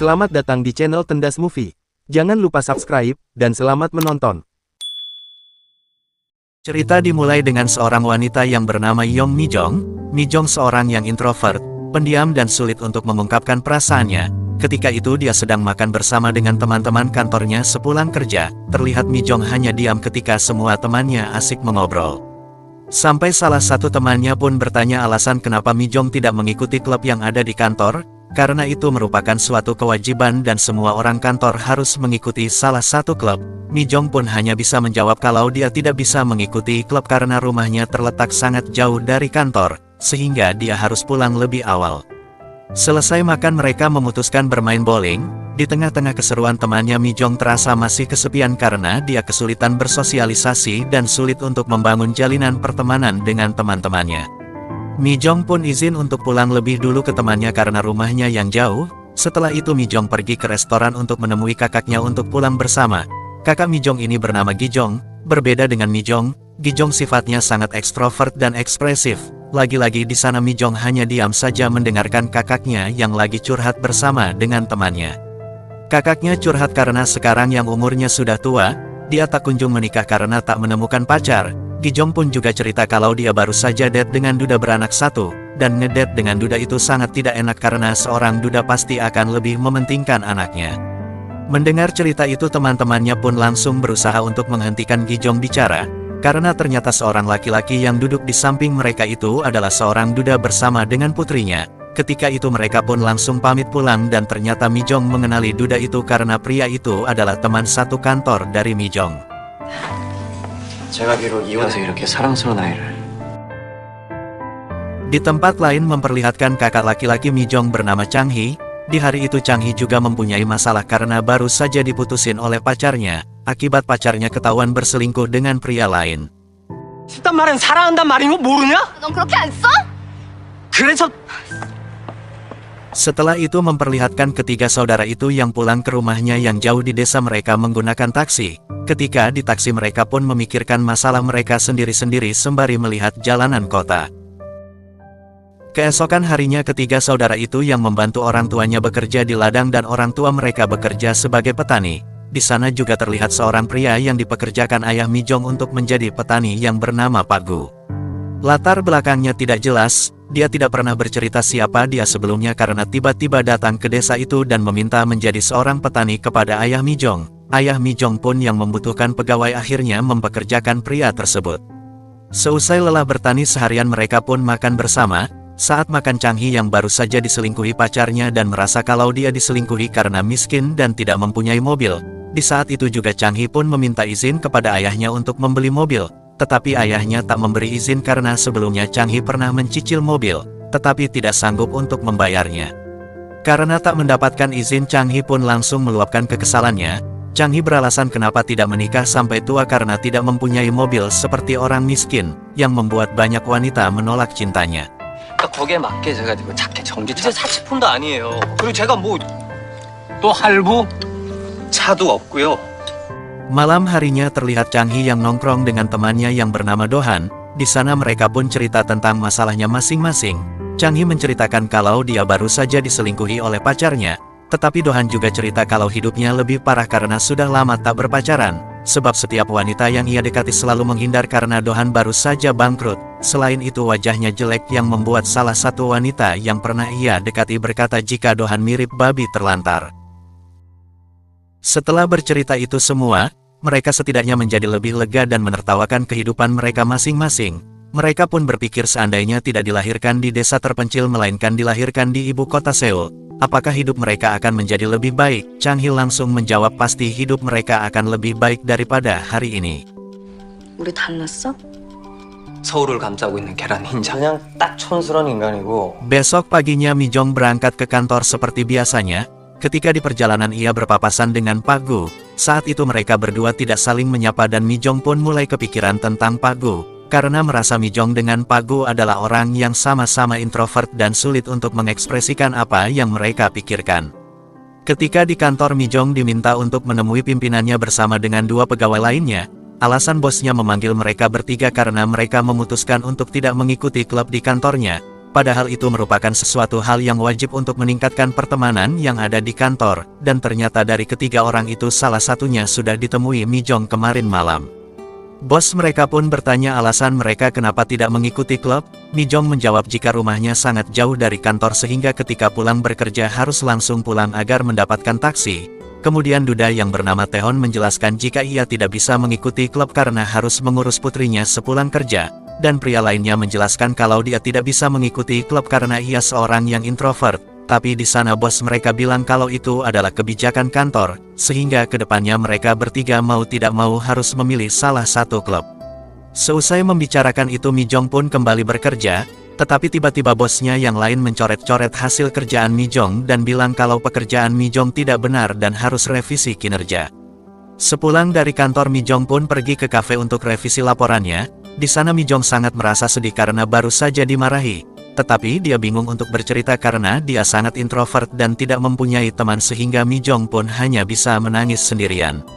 Selamat datang di channel Tendas Movie. Jangan lupa subscribe, dan selamat menonton. Cerita dimulai dengan seorang wanita yang bernama Yong Mi-jong. Mi-jong seorang yang introvert, pendiam dan sulit untuk mengungkapkan perasaannya. Ketika itu dia sedang makan bersama dengan teman-teman kantornya sepulang kerja. Terlihat Mi-jong hanya diam ketika semua temannya asik mengobrol. Sampai salah satu temannya pun bertanya alasan kenapa Mi-jong tidak mengikuti klub yang ada di kantor. Karena itu merupakan suatu kewajiban dan semua orang kantor harus mengikuti salah satu klub. Mi-jong pun hanya bisa menjawab kalau dia tidak bisa mengikuti klub karena rumahnya terletak sangat jauh dari kantor, sehingga dia harus pulang lebih awal. Selesai makan mereka memutuskan bermain bowling. Di tengah-tengah keseruan temannya Mi-jong terasa masih kesepian karena dia kesulitan bersosialisasi dan sulit untuk membangun jalinan pertemanan dengan teman-temannya. Mi-jong pun izin untuk pulang lebih dulu ke temannya karena rumahnya yang jauh. Setelah itu Mi-jong pergi ke restoran untuk menemui kakaknya untuk pulang bersama. Kakak Mi-jong ini bernama Gi-jong. Berbeda dengan Mi-jong, Gi-jong sifatnya sangat ekstrovert dan ekspresif. Lagi-lagi di sana Mi-jong hanya diam saja mendengarkan kakaknya yang lagi curhat bersama dengan temannya. Kakaknya curhat karena sekarang yang umurnya sudah tua, dia tak kunjung menikah karena tak menemukan pacar. Gi-jong pun juga cerita kalau dia baru saja date dengan duda beranak satu, dan ngedate dengan duda itu sangat tidak enak karena seorang duda pasti akan lebih mementingkan anaknya. Mendengar cerita itu teman-temannya pun langsung berusaha untuk menghentikan Gi-jong bicara, karena ternyata seorang laki-laki yang duduk di samping mereka itu adalah seorang duda bersama dengan putrinya. Ketika itu mereka pun langsung pamit pulang dan ternyata Mi-jong mengenali duda itu karena pria itu adalah teman satu kantor dari Mi-jong. 제가 비록 이혼해서 이렇게 사랑스러운 아이를. Di tempat lain memperlihatkan kakak laki-laki Mi-jong bernama Chang-hee. Di hari itu Chang-hee juga mempunyai masalah karena baru saja diputusin oleh pacarnya, akibat pacarnya ketahuan berselingkuh dengan pria lain. 싶단 말은 사랑한단 말인 거 모르냐? 넌 그렇게 안 써? 그래서 Setelah itu memperlihatkan ketiga saudara itu yang pulang ke rumahnya yang jauh di desa mereka menggunakan taksi. Ketika di taksi mereka pun memikirkan masalah mereka sendiri-sendiri sembari melihat jalanan kota. Keesokan harinya ketiga saudara itu yang membantu orang tuanya bekerja di ladang dan orang tua mereka bekerja sebagai petani. Di sana juga terlihat seorang pria yang dipekerjakan ayah Mi-jong untuk menjadi petani yang bernama Pak Gu. Latar belakangnya tidak jelas, dia tidak pernah bercerita siapa dia sebelumnya karena tiba-tiba datang ke desa itu dan meminta menjadi seorang petani kepada ayah Mi-jong. Ayah Mi-jong pun yang membutuhkan pegawai akhirnya mempekerjakan pria tersebut. Seusai lelah bertani seharian mereka pun makan bersama. Saat makan Chang-hee yang baru saja diselingkuhi pacarnya dan merasa kalau dia diselingkuhi karena miskin dan tidak mempunyai mobil. Di saat itu juga Chang-hee pun meminta izin kepada ayahnya untuk membeli mobil. Tetapi ayahnya tak memberi izin karena sebelumnya Chang-hee pernah mencicil mobil, tetapi tidak sanggup untuk membayarnya. Karena tak mendapatkan izin Chang-hee pun langsung meluapkan kekesalannya. Chang-hee beralasan kenapa tidak menikah sampai tua karena tidak mempunyai mobil seperti orang miskin, yang membuat banyak wanita menolak cintanya. 거기에 맞게 제가 작게 전기차 사치품도 아니에요. 그리고 제가 뭐 또 할부 차도 없고요. Malam harinya terlihat Chang-hee yang nongkrong dengan temannya yang bernama Do-han. Di sana mereka pun cerita tentang masalahnya masing-masing. Chang-hee menceritakan kalau dia baru saja diselingkuhi oleh pacarnya. Tetapi Do-han juga cerita kalau hidupnya lebih parah karena sudah lama tak berpacaran. Sebab setiap wanita yang ia dekati selalu menghindar karena Do-han baru saja bangkrut. Selain itu wajahnya jelek yang membuat salah satu wanita yang pernah ia dekati berkata jika Do-han mirip babi terlantar. Setelah bercerita itu semua, mereka setidaknya menjadi lebih lega dan menertawakan kehidupan mereka masing-masing. Mereka pun berpikir seandainya tidak dilahirkan di desa terpencil melainkan dilahirkan di ibu kota Seoul, apakah hidup mereka akan menjadi lebih baik? Chang-hee langsung menjawab pasti hidup mereka akan lebih baik daripada hari ini. 우리 달랐어? 서울을 감싸고 있는 계란 흰자. 그냥 딱 촌스러운 인간이고. Besok paginya Mi-jong berangkat ke kantor seperti biasanya. Ketika di perjalanan ia berpapasan dengan Pak Gu. Saat itu mereka berdua tidak saling menyapa dan Mi-jong pun mulai kepikiran tentang Pak Gu. Karena merasa Mi-jong dengan Pak Gu adalah orang yang sama-sama introvert dan sulit untuk mengekspresikan apa yang mereka pikirkan. Ketika di kantor Mi-jong diminta untuk menemui pimpinannya bersama dengan dua pegawai lainnya. Alasan bosnya memanggil mereka bertiga karena mereka memutuskan untuk tidak mengikuti klub di kantornya. padahal itu merupakan sesuatu hal yang wajib untuk meningkatkan pertemanan yang ada di kantor, dan ternyata dari ketiga orang itu salah satunya sudah ditemui Mi Jong kemarin malam. Bos mereka pun bertanya alasan mereka kenapa tidak mengikuti klub. Mi Jong menjawab jika rumahnya sangat jauh dari kantor sehingga ketika pulang bekerja harus langsung pulang agar mendapatkan taksi. Kemudian duda yang bernama Taehon menjelaskan jika ia tidak bisa mengikuti klub karena harus mengurus putrinya sepulang kerja. Dan pria lainnya menjelaskan kalau dia tidak bisa mengikuti klub karena ia seorang yang introvert. Tapi di sana bos mereka bilang kalau itu adalah kebijakan kantor, sehingga kedepannya mereka bertiga mau tidak mau harus memilih salah satu klub. Seusai membicarakan itu Mi Jong pun kembali bekerja, tetapi tiba-tiba bosnya yang lain mencoret-coret hasil kerjaan Mi Jong dan bilang kalau pekerjaan Mi Jong tidak benar dan harus revisi kinerja. Sepulang dari kantor Mi Jong pun pergi ke kafe untuk revisi laporannya. Di sana Mi Jong sangat merasa sedih karena baru saja dimarahi. Tetapi dia bingung untuk bercerita karena dia sangat introvert dan tidak mempunyai teman sehingga Mi Jong pun hanya bisa menangis sendirian.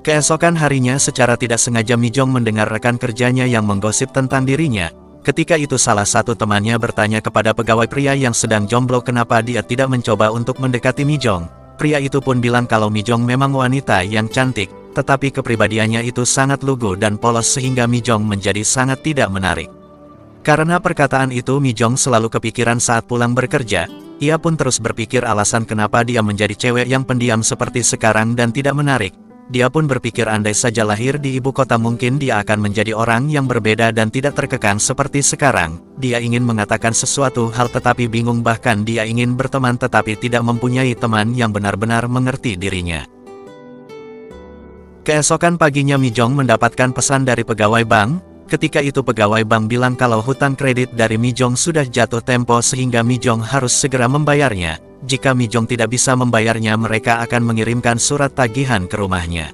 Keesokan harinya secara tidak sengaja Mi Jong mendengar rekan kerjanya yang menggosip tentang dirinya. Ketika itu salah satu temannya bertanya kepada pegawai pria yang sedang jomblo kenapa dia tidak mencoba untuk mendekati Mi Jong. Pria itu pun bilang kalau Mi Jong memang wanita yang cantik, tetapi kepribadiannya itu sangat lugu dan polos sehingga Mi Jong menjadi sangat tidak menarik. Karena perkataan itu Mi Jong selalu kepikiran saat pulang bekerja, ia pun terus berpikir alasan kenapa dia menjadi cewek yang pendiam seperti sekarang dan tidak menarik. Dia pun berpikir andai saja lahir di ibu kota mungkin dia akan menjadi orang yang berbeda dan tidak terkekang seperti sekarang. Dia ingin mengatakan sesuatu hal tetapi bingung bahkan dia ingin berteman tetapi tidak mempunyai teman yang benar-benar mengerti dirinya. Keesokan paginya Mi Jong mendapatkan pesan dari pegawai bank. Ketika itu pegawai bank bilang kalau hutang kredit dari Mi Jong sudah jatuh tempo sehingga Mi Jong harus segera membayarnya. Jika Mi Jong tidak bisa membayarnya mereka akan mengirimkan surat tagihan ke rumahnya.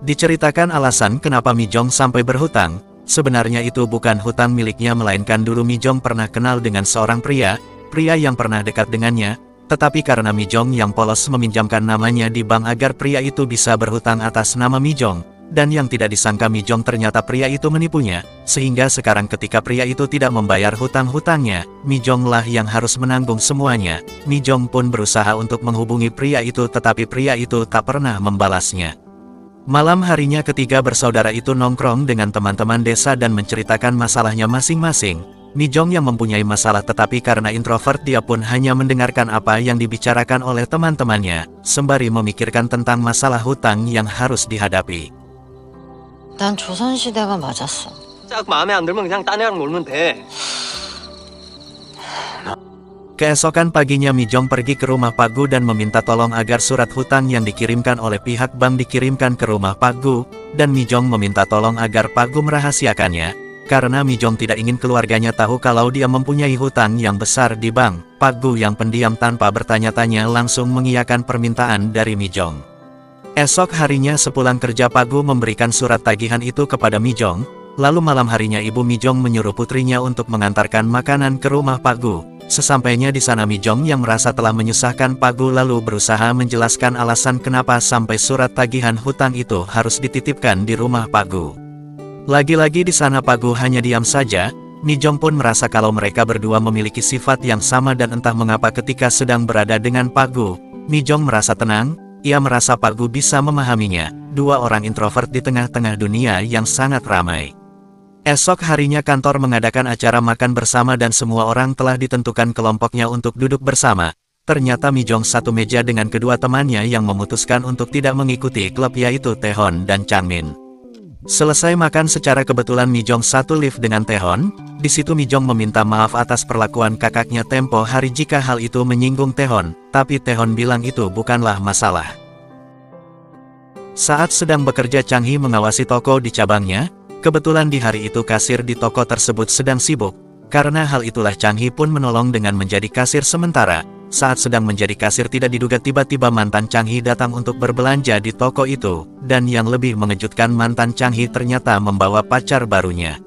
Diceritakan alasan kenapa Mi Jong sampai berhutang. Sebenarnya itu bukan hutang miliknya melainkan dulu Mi Jong pernah kenal dengan seorang pria yang pernah dekat dengannya. Tetapi karena Mi Jong yang polos meminjamkan namanya di bank agar pria itu bisa berhutang atas nama Mi Jong. Dan yang tidak disangka Mi Jong ternyata pria itu menipunya, sehingga sekarang ketika pria itu tidak membayar hutang-hutangnya, Mi Jong lah yang harus menanggung semuanya. Mi Jong pun berusaha untuk menghubungi pria itu tetapi pria itu tak pernah membalasnya. Malam harinya ketiga bersaudara itu nongkrong dengan teman-teman desa dan menceritakan masalahnya masing-masing. Mi Jong yang mempunyai masalah tetapi karena introvert dia pun hanya mendengarkan apa yang dibicarakan oleh teman-temannya, sembari memikirkan tentang masalah hutang yang harus dihadapi. 난 조선시대가 맞았어. 짝 마음에 안 들면 그냥 딴 애랑 놀면 돼. Keesokan paginya Mi Jong pergi ke rumah Pak Gu dan meminta tolong agar surat hutang yang dikirimkan oleh pihak bank dikirimkan ke rumah Pak Gu, dan Mi Jong meminta tolong agar Pak Gu merahasiakannya, karena Mi Jong tidak ingin keluarganya tahu kalau dia mempunyai hutang yang besar di bank. Pak Gu yang pendiam tanpa bertanya-tanya langsung mengiyakan permintaan dari Mi Jong. Esok harinya sepulang kerja Pak Gu memberikan surat tagihan itu kepada Mi Jong, lalu malam harinya ibu Mi Jong menyuruh putrinya untuk mengantarkan makanan ke rumah Pak Gu. Sesampainya di sana Mi Jong yang merasa telah menyusahkan Pak Gu lalu berusaha menjelaskan alasan kenapa sampai surat tagihan hutang itu harus dititipkan di rumah Pak Gu. Lagi-lagi di sana Pak Gu hanya diam saja. Mi Jong pun merasa kalau mereka berdua memiliki sifat yang sama dan entah mengapa ketika sedang berada dengan Pak Gu, Mi Jong merasa tenang. Ia merasa Pak Gu bisa memahaminya, dua orang introvert di tengah-tengah dunia yang sangat ramai. Esok harinya kantor mengadakan acara makan bersama dan semua orang telah ditentukan kelompoknya untuk duduk bersama. Ternyata Mi Jong satu meja dengan kedua temannya yang memutuskan untuk tidak mengikuti klub yaitu Taehon dan Changmin. Selesai makan secara kebetulan Mi Jong satu lift dengan Taehon. Di situ Mi Jong meminta maaf atas perlakuan kakaknya tempo hari jika hal itu menyinggung Taehon, tapi Taehon bilang itu bukanlah masalah. Saat sedang bekerja Chang Hee mengawasi toko di cabangnya, kebetulan di hari itu kasir di toko tersebut sedang sibuk. Karena hal itulah Chang Hee pun menolong dengan menjadi kasir sementara. Saat sedang menjadi kasir tidak diduga tiba-tiba mantan Chang Hee datang untuk berbelanja di toko itu, dan yang lebih mengejutkan mantan Chang Hee ternyata membawa pacar barunya.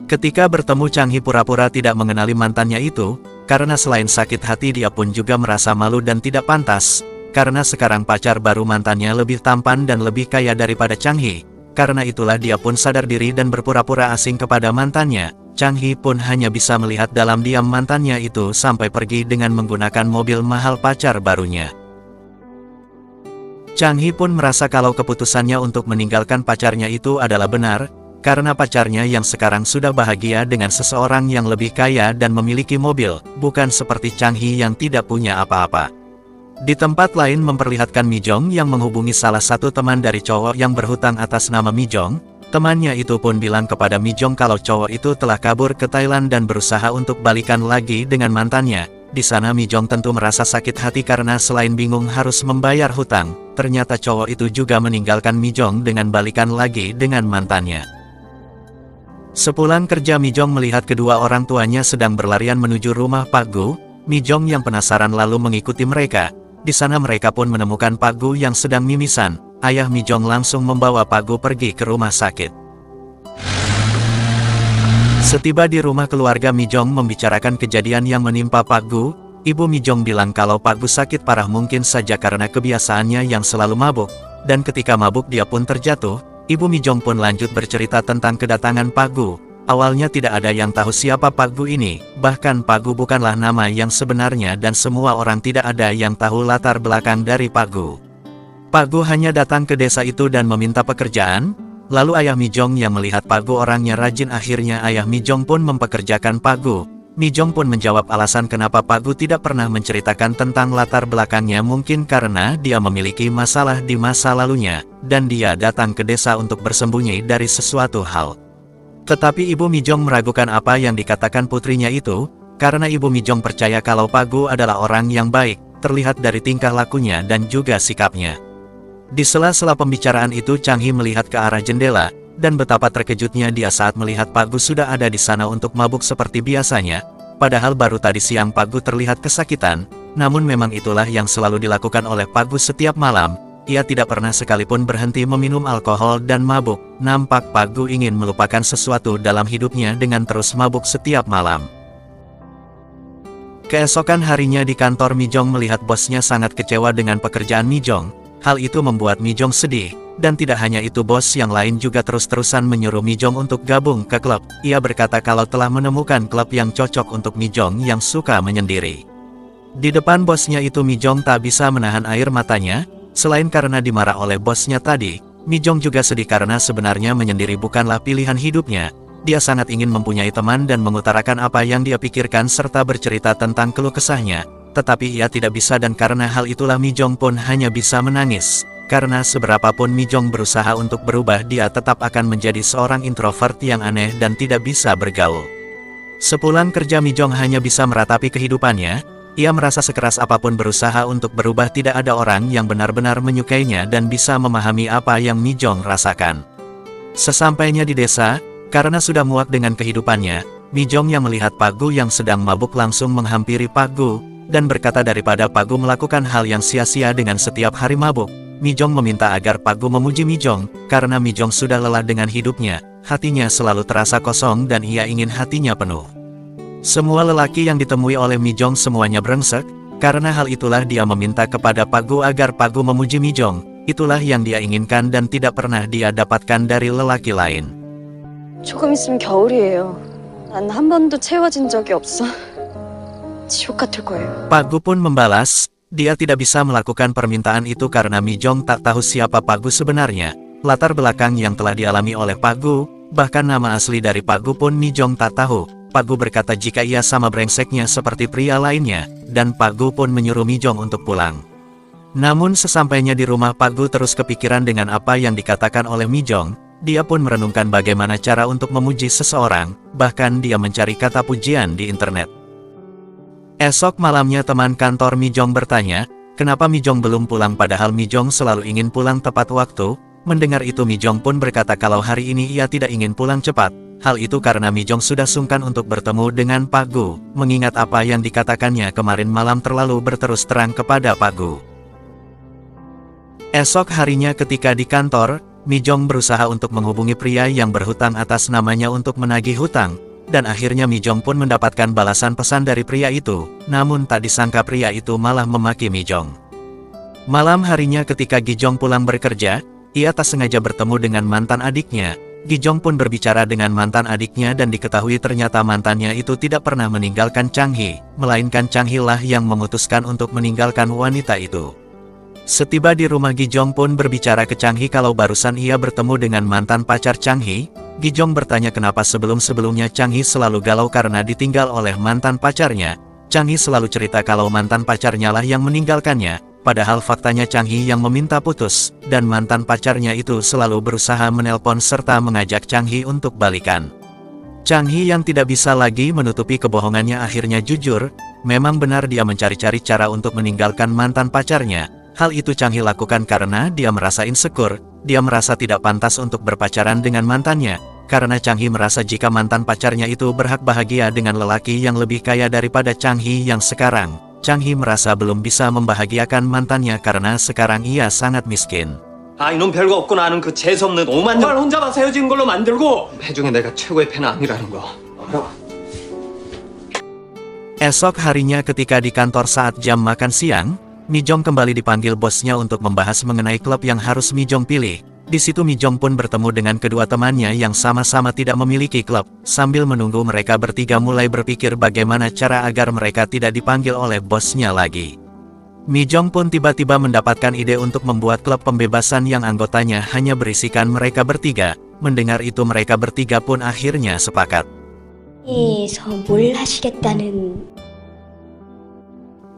Ketika bertemu Chang Hee pura-pura tidak mengenali mantannya itu, karena selain sakit hati dia pun juga merasa malu dan tidak pantas, karena sekarang pacar baru mantannya lebih tampan dan lebih kaya daripada Chang Hee. Karena itulah dia pun sadar diri dan berpura-pura asing kepada mantannya. Chang Hee pun hanya bisa melihat dalam diam mantannya itu sampai pergi dengan menggunakan mobil mahal pacar barunya. Chang Hee pun merasa kalau keputusannya untuk meninggalkan pacarnya itu adalah benar, karena pacarnya yang sekarang sudah bahagia dengan seseorang yang lebih kaya dan memiliki mobil, bukan seperti Chang Hee yang tidak punya apa-apa. Di tempat lain memperlihatkan Mi Jong yang menghubungi salah satu teman dari cowok yang berhutang atas nama Mi Jong. Temannya itu pun bilang kepada Mi Jong kalau cowok itu telah kabur ke Thailand dan berusaha untuk balikan lagi dengan mantannya. Di sana Mi Jong tentu merasa sakit hati karena selain bingung harus membayar hutang, ternyata cowok itu juga meninggalkan Mi Jong dengan balikan lagi dengan mantannya. Sepulang kerja Mi Jong melihat kedua orang tuanya sedang berlarian menuju rumah Pak Gu. Mi Jong yang penasaran lalu mengikuti mereka. Di sana mereka pun menemukan Pak Gu yang sedang mimisan. Ayah Mi Jong langsung membawa Pak Gu pergi ke rumah sakit. Setiba di rumah keluarga Mi Jong membicarakan kejadian yang menimpa Pak Gu, Ibu Mi Jong bilang kalau Pak Gu sakit parah mungkin saja karena kebiasaannya yang selalu mabuk, dan ketika mabuk dia pun terjatuh. Ibu Mi Jong pun lanjut bercerita tentang kedatangan Pak Gu. Awalnya tidak ada yang tahu siapa Pak Gu ini, bahkan Pak Gu bukanlah nama yang sebenarnya dan semua orang tidak ada yang tahu latar belakang dari Pak Gu. Pak Gu hanya datang ke desa itu dan meminta pekerjaan, lalu ayah Mi Jong yang melihat Pak Gu orangnya rajin akhirnya ayah Mi Jong pun mempekerjakan Pak Gu. Mi Jong pun menjawab alasan kenapa Pak Gu tidak pernah menceritakan tentang latar belakangnya mungkin karena dia memiliki masalah di masa lalunya, dan dia datang ke desa untuk bersembunyi dari sesuatu hal. Tetapi Ibu Mi Jong meragukan apa yang dikatakan putrinya itu, karena Ibu Mi Jong percaya kalau Pak Gu adalah orang yang baik, terlihat dari tingkah lakunya dan juga sikapnya. Di sela-sela pembicaraan itu Chang Hee melihat ke arah jendela, dan betapa terkejutnya dia saat melihat Pak Gu sudah ada di sana untuk mabuk seperti biasanya, padahal baru tadi siang Pak Gu terlihat kesakitan, namun memang itulah yang selalu dilakukan oleh Pak Gu setiap malam. Ia tidak pernah sekalipun berhenti meminum alkohol dan mabuk. Nampak Pak Gu ingin melupakan sesuatu dalam hidupnya dengan terus mabuk setiap malam. Keesokan harinya di kantor Mi Jong melihat bosnya sangat kecewa dengan pekerjaan Mi Jong. Hal itu membuat Mi Jong sedih, dan tidak hanya itu bos yang lain juga terus-terusan menyuruh Mi Jong untuk gabung ke klub. Ia berkata kalau telah menemukan klub yang cocok untuk Mi Jong yang suka menyendiri. Di depan bosnya itu Mi Jong tak bisa menahan air matanya. Selain karena dimarah oleh bosnya tadi, Mi Jong juga sedih karena sebenarnya menyendiri bukanlah pilihan hidupnya. Dia sangat ingin mempunyai teman dan mengutarakan apa yang dia pikirkan serta bercerita tentang keluh kesahnya. Tetapi ia tidak bisa dan karena hal itulah Mi Jong pun hanya bisa menangis. Karena seberapapun Mi Jong berusaha untuk berubah dia tetap akan menjadi seorang introvert yang aneh dan tidak bisa bergaul. Sepulang kerja Mi Jong hanya bisa meratapi kehidupannya. Ia merasa sekeras apapun berusaha untuk berubah tidak ada orang yang benar-benar menyukainya dan bisa memahami apa yang Mi Jong rasakan. Sesampainya di desa, karena sudah muak dengan kehidupannya, Mi Jong yang melihat Pak Gu yang sedang mabuk langsung menghampiri Pak Gu, dan berkata daripada Pak Gu melakukan hal yang sia-sia dengan setiap hari mabuk, Mi Jong meminta agar Pak Gu memuji Mi Jong, karena Mi Jong sudah lelah dengan hidupnya, hatinya selalu terasa kosong dan ia ingin hatinya penuh. Semua lelaki yang ditemui oleh Mi Jong semuanya brengsek, karena hal itulah dia meminta kepada Pak Gu agar Pak Gu memuji Mi Jong, itulah yang dia inginkan dan tidak pernah dia dapatkan dari lelaki lain. 조금 있으면 겨울이에요. 난 한 번도 채워진 적이 없어. 지옥 같을 거예요. Pak Gu pun membalas, dia tidak bisa melakukan permintaan itu karena Mi Jong tak tahu siapa Pak Gu sebenarnya, latar belakang yang telah dialami oleh Pak Gu, bahkan nama asli dari Pak Gu pun Mi Jong tak tahu. Pak Gu berkata jika ia sama brengseknya seperti pria lainnya, dan Pak Gu pun menyuruh Mi Jong untuk pulang. Namun sesampainya di rumah Pak Gu terus kepikiran dengan apa yang dikatakan oleh Mi Jong, dia pun merenungkan bagaimana cara untuk memuji seseorang, bahkan dia mencari kata pujian di internet. Esok malamnya teman kantor Mi Jong bertanya, kenapa Mi Jong belum pulang padahal Mi Jong selalu ingin pulang tepat waktu. Mendengar itu Mi Jong pun berkata kalau hari ini ia tidak ingin pulang cepat. Hal itu karena Mi Jong sudah sungkan untuk bertemu dengan Pak Gu, mengingat apa yang dikatakannya kemarin malam terlalu berterus terang kepada Pak Gu. Esok harinya ketika di kantor, Mi Jong berusaha untuk menghubungi pria yang berhutang atas namanya untuk menagih hutang, dan akhirnya Mi Jong pun mendapatkan balasan pesan dari pria itu, namun tak disangka pria itu malah memaki Mi Jong. Malam harinya ketika Gi Jong pulang bekerja, ia tak sengaja bertemu dengan mantan adiknya. Gijong pun berbicara dengan mantan adiknya dan diketahui ternyata mantannya itu tidak pernah meninggalkan Chang Hee, melainkan Chang Hee lah yang memutuskan untuk meninggalkan wanita itu. Setiba di rumah, Gijong pun berbicara ke Chang Hee kalau barusan ia bertemu dengan mantan pacar Chang Hee. Gijong bertanya kenapa sebelum-sebelumnya Chang Hee selalu galau karena ditinggal oleh mantan pacarnya. Chang Hee selalu cerita kalau mantan pacarnya lah yang meninggalkannya. Padahal faktanya Chang Hee yang meminta putus, dan mantan pacarnya itu selalu berusaha menelpon serta mengajak Chang Hee untuk balikan. Chang Hee yang tidak bisa lagi menutupi kebohongannya akhirnya jujur, memang benar dia mencari-cari cara untuk meninggalkan mantan pacarnya. Hal itu Chang Hee lakukan karena dia merasa insecure, dia merasa tidak pantas untuk berpacaran dengan mantannya, karena Chang Hee merasa jika mantan pacarnya itu berhak bahagia dengan lelaki yang lebih kaya daripada Chang Hee yang sekarang. Chang Hee merasa belum bisa membahagiakan mantannya karena sekarang ia sangat miskin. 아, 이놈 별거 없고 나는 그 재수없는 오만 걸 혼자 봐서 헤어진 걸로 만들고 해중에 내가 최고의 팬은 아니라는 거. Esok harinya ketika di kantor saat jam makan siang, Mi-jong kembali dipanggil bosnya untuk membahas mengenai klub yang harus Mi-jong pilih. Di situ Mi-jong pun bertemu dengan kedua temannya yang sama-sama tidak memiliki klub. Sambil menunggu, mereka bertiga mulai berpikir bagaimana cara agar mereka tidak dipanggil oleh bosnya lagi. Mi-jong pun tiba-tiba mendapatkan ide untuk membuat klub pembebasan yang anggotanya hanya berisikan mereka bertiga. Mendengar itu mereka bertiga pun akhirnya sepakat. 뭘 하시겠다는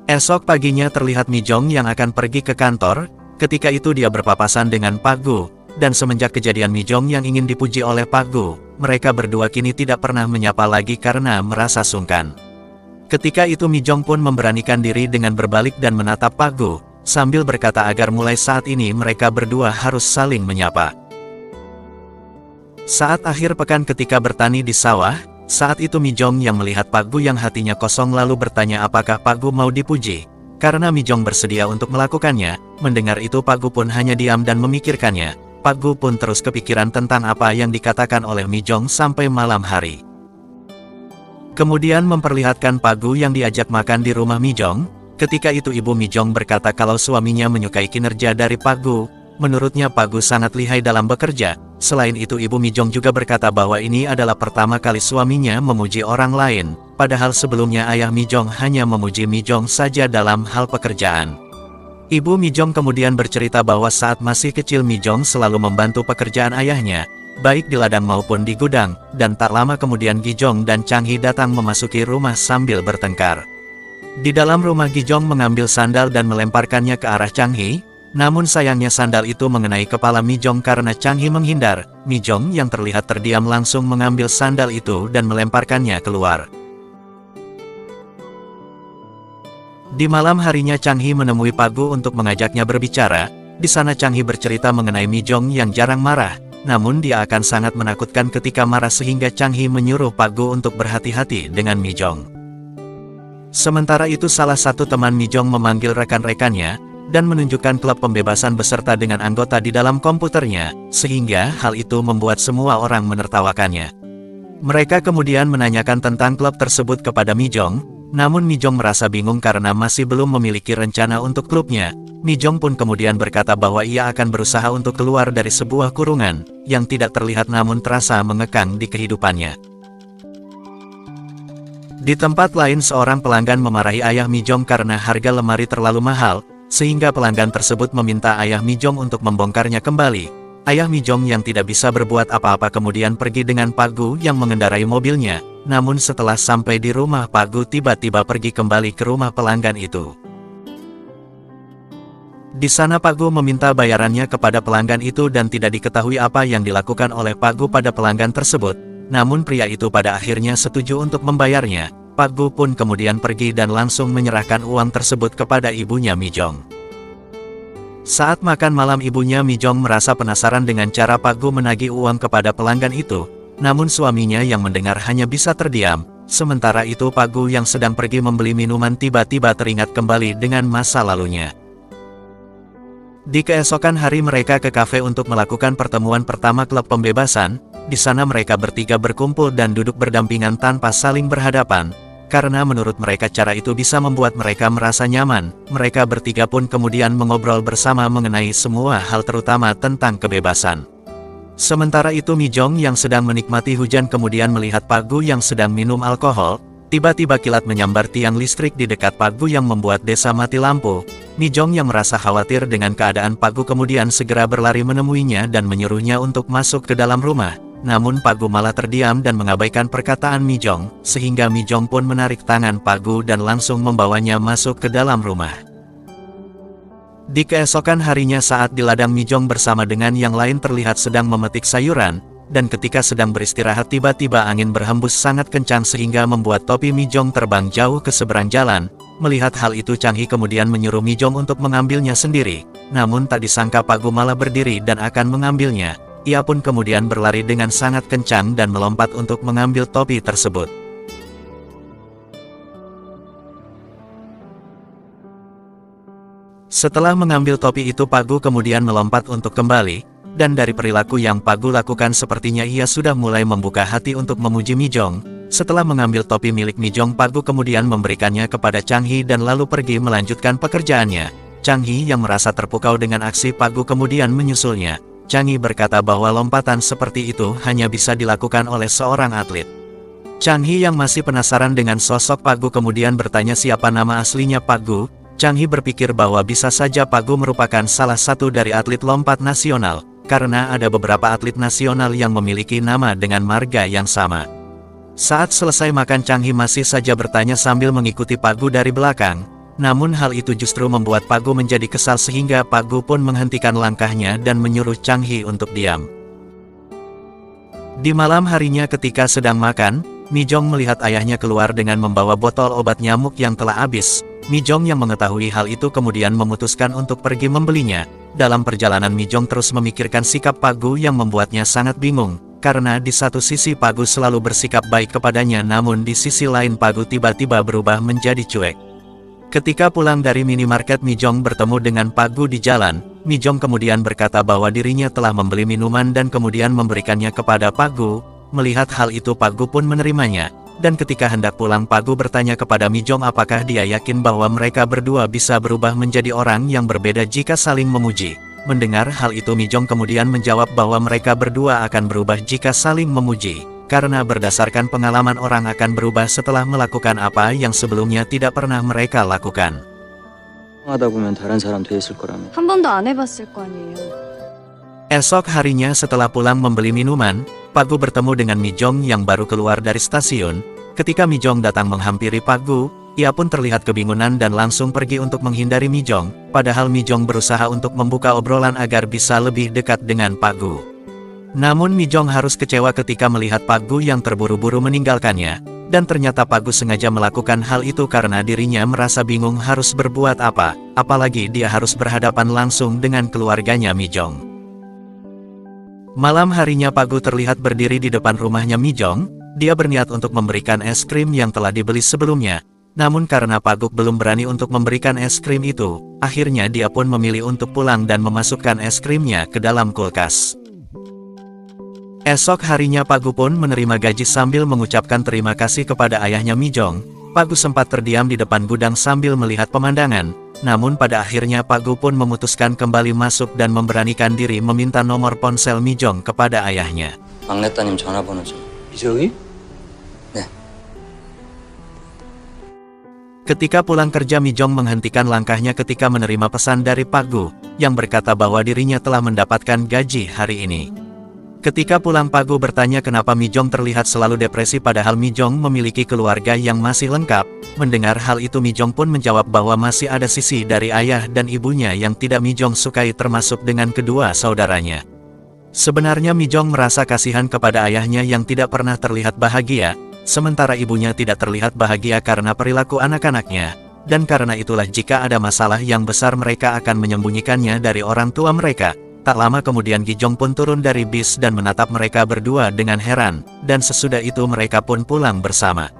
Esok paginya terlihat Mi-jong yang akan pergi ke kantor. Ketika itu dia berpapasan dengan Pak Gu. Dan semenjak kejadian Mi-jong yang ingin dipuji oleh Pak Gu, mereka berdua kini tidak pernah menyapa lagi karena merasa sungkan. Ketika itu Mi-jong pun memberanikan diri dengan berbalik dan menatap Pak Gu, sambil berkata agar mulai saat ini mereka berdua harus saling menyapa. Saat akhir pekan ketika bertani di sawah, saat itu Mi-jong yang melihat Pak Gu yang hatinya kosong lalu bertanya apakah Pak Gu mau dipuji. Karena Mi-jong bersedia untuk melakukannya, mendengar itu Pak Gu pun hanya diam dan memikirkannya. Pak Gu pun terus kepikiran tentang apa yang dikatakan oleh Mi-jong sampai malam hari. Kemudian memperlihatkan Pak Gu yang diajak makan di rumah Mi-jong. Ketika itu ibu Mi-jong berkata kalau suaminya menyukai kinerja dari Pak Gu. Menurutnya Pak Gu sangat lihai dalam bekerja. Selain itu ibu Mi-jong juga berkata bahwa ini adalah pertama kali suaminya memuji orang lain. Padahal sebelumnya ayah Mi-jong hanya memuji Mi-jong saja dalam hal pekerjaan. Ibu Mi-jong kemudian bercerita bahwa saat masih kecil Mi-jong selalu membantu pekerjaan ayahnya, baik di ladang maupun di gudang, dan tak lama kemudian Gijong dan Chang Hee datang memasuki rumah sambil bertengkar. Di dalam rumah Gijong mengambil sandal dan melemparkannya ke arah Chang Hee, namun sayangnya sandal itu mengenai kepala Mi-jong karena Chang Hee menghindar. Mi-jong yang terlihat terdiam langsung mengambil sandal itu dan melemparkannya keluar. Di malam harinya Chang Hee menemui Pak Gu untuk mengajaknya berbicara. Di sana Chang Hee bercerita mengenai Mi-jong yang jarang marah, namun dia akan sangat menakutkan ketika marah sehingga Chang Hee menyuruh Pak Gu untuk berhati-hati dengan Mi-jong. Sementara itu salah satu teman Mi-jong memanggil rekan-rekannya, dan menunjukkan klub pembebasan beserta dengan anggota di dalam komputernya, sehingga hal itu membuat semua orang menertawakannya. Mereka kemudian menanyakan tentang klub tersebut kepada Mi-jong, namun Mi-jong merasa bingung karena masih belum memiliki rencana untuk klubnya. Mi-jong pun kemudian berkata bahwa ia akan berusaha untuk keluar dari sebuah kurungan, yang tidak terlihat namun terasa mengekang di kehidupannya. Di tempat lain seorang pelanggan memarahi ayah Mi-jong karena harga lemari terlalu mahal, sehingga pelanggan tersebut meminta ayah Mi-jong untuk membongkarnya kembali. Ayah Mi-jong yang tidak bisa berbuat apa-apa kemudian pergi dengan Pak Gu yang mengendarai mobilnya, namun setelah sampai di rumah Pak Gu tiba-tiba pergi kembali ke rumah pelanggan itu. Di sana Pak Gu meminta bayarannya kepada pelanggan itu dan tidak diketahui apa yang dilakukan oleh Pak Gu pada pelanggan tersebut, namun pria itu pada akhirnya setuju untuk membayarnya. Pak Gu pun kemudian pergi dan langsung menyerahkan uang tersebut kepada ibunya Mi-jong. Saat makan malam ibunya Mi-jong merasa penasaran dengan cara Pak Gu menagih uang kepada pelanggan itu, namun suaminya yang mendengar hanya bisa terdiam. Sementara itu Pak Gu yang sedang pergi membeli minuman tiba-tiba teringat kembali dengan masa lalunya. Di keesokan hari mereka ke kafe untuk melakukan pertemuan pertama klub pembebasan. Di sana mereka bertiga berkumpul dan duduk berdampingan tanpa saling berhadapan. Karena menurut mereka cara itu bisa membuat mereka merasa nyaman, mereka bertiga pun kemudian mengobrol bersama mengenai semua hal terutama tentang kebebasan. Sementara itu Mi Jong yang sedang menikmati hujan kemudian melihat Pak Gu yang sedang minum alkohol. Tiba-tiba kilat menyambar tiang listrik di dekat Pak Gu yang membuat desa mati lampu. Mi Jong yang merasa khawatir dengan keadaan Pak Gu kemudian segera berlari menemuinya dan menyuruhnya untuk masuk ke dalam rumah. Namun Pak Gu malah terdiam dan mengabaikan perkataan Mi Jong, sehingga Mi Jong pun menarik tangan Pak Gu dan langsung membawanya masuk ke dalam rumah. Di keesokan harinya saat di ladang Mi Jong bersama dengan yang lain terlihat sedang memetik sayuran, dan ketika sedang beristirahat tiba-tiba angin berhembus sangat kencang sehingga membuat topi Mi Jong terbang jauh ke seberang jalan. Melihat hal itu Chang Hee kemudian menyuruh Mi Jong untuk mengambilnya sendiri, namun tak disangka Pak Gu malah berdiri dan akan mengambilnya. Ia pun kemudian berlari dengan sangat kencang dan melompat untuk mengambil topi tersebut. Setelah mengambil topi itu Pak Gu kemudian melompat untuk kembali, dan dari perilaku yang Pak Gu lakukan sepertinya ia sudah mulai membuka hati untuk memuji Mi Jong. Setelah mengambil topi milik Mi Jong Pak Gu kemudian memberikannya kepada Chang Hee dan lalu pergi melanjutkan pekerjaannya. Chang Hee yang merasa terpukau dengan aksi Pak Gu kemudian menyusulnya. Chang Hee berkata bahwa lompatan seperti itu hanya bisa dilakukan oleh seorang atlet. Chang Hee yang masih penasaran dengan sosok Pak Gu kemudian bertanya siapa nama aslinya Pak Gu. Chang Hee berpikir bahwa bisa saja Pak Gu merupakan salah satu dari atlet lompat nasional, karena ada beberapa atlet nasional yang memiliki nama dengan marga yang sama. Saat selesai makan Chang Hee masih saja bertanya sambil mengikuti Pak Gu dari belakang, namun hal itu justru membuat Pak Gu menjadi kesal sehingga Pak Gu pun menghentikan langkahnya dan menyuruh Chang Hee untuk diam. Di malam harinya ketika sedang makan, Mi Jong melihat ayahnya keluar dengan membawa botol obat nyamuk yang telah habis. Mi Jong yang mengetahui hal itu kemudian memutuskan untuk pergi membelinya. Dalam perjalanan Mi Jong terus memikirkan sikap Pak Gu yang membuatnya sangat bingung, karena di satu sisi Pak Gu selalu bersikap baik kepadanya namun di sisi lain Pak Gu tiba-tiba berubah menjadi cuek. Ketika pulang dari minimarket Mi Jong bertemu dengan Pak Gu di jalan, Mi Jong kemudian berkata bahwa dirinya telah membeli minuman dan kemudian memberikannya kepada Pak Gu. Melihat hal itu Pak Gu pun menerimanya. Dan ketika hendak pulang Pak Gu bertanya kepada Mi Jong apakah dia yakin bahwa mereka berdua bisa berubah menjadi orang yang berbeda jika saling memuji. Mendengar hal itu Mi Jong kemudian menjawab bahwa mereka berdua akan berubah jika saling memuji. Karena berdasarkan pengalaman orang akan berubah setelah melakukan apa yang sebelumnya tidak pernah mereka lakukan. 하다 보면 다른 사람 돼 있을 거라며. 한 번도 안 해봤을 거 아니에요. Esok harinya setelah pulang membeli minuman, Pak Gu bertemu dengan Mi Jong yang baru keluar dari stasiun. Ketika Mi Jong datang menghampiri Pak Gu, ia pun terlihat kebingungan dan langsung pergi untuk menghindari Mi Jong, padahal Mi Jong berusaha untuk membuka obrolan agar bisa lebih dekat dengan Pak Gu. Namun Mi Jong harus kecewa ketika melihat Pak Gu yang terburu-buru meninggalkannya, dan ternyata Pak Gu sengaja melakukan hal itu karena dirinya merasa bingung harus berbuat apa, apalagi dia harus berhadapan langsung dengan keluarganya Mi Jong. Malam harinya Pak Gu terlihat berdiri di depan rumahnya Mi Jong. Dia berniat untuk memberikan es krim yang telah dibeli sebelumnya. Namun karena Pak Gu belum berani untuk memberikan es krim itu, akhirnya dia pun memilih untuk pulang dan memasukkan es krimnya ke dalam kulkas. Esok harinya Pak Gu pun menerima gaji sambil mengucapkan terima kasih kepada ayahnya Mi Jong. Pak Gu sempat terdiam di depan gudang sambil melihat pemandangan. Namun pada akhirnya Pak Gu pun memutuskan kembali masuk dan memberanikan diri meminta nomor ponsel Mi Jong kepada ayahnya. 막내따님 전화번호 좀. 이정이? 네. Ketika pulang kerja Mi Jong menghentikan langkahnya ketika menerima pesan dari Pak Gu, yang berkata bahwa dirinya telah mendapatkan gaji hari ini. Ketika pulang Pak Gu bertanya kenapa Mi Jong terlihat selalu depresi padahal Mi Jong memiliki keluarga yang masih lengkap. Mendengar hal itu Mi Jong pun menjawab bahwa masih ada sisi dari ayah dan ibunya yang tidak Mi Jong sukai termasuk dengan kedua saudaranya. Sebenarnya Mi Jong merasa kasihan kepada ayahnya yang tidak pernah terlihat bahagia, sementara ibunya tidak terlihat bahagia karena perilaku anak-anaknya. Dan karena itulah jika ada masalah yang besar mereka akan menyembunyikannya dari orang tua mereka. Tak lama kemudian Gi Jong pun turun dari bis dan menatap mereka berdua dengan heran, dan sesudah itu mereka pun pulang bersama.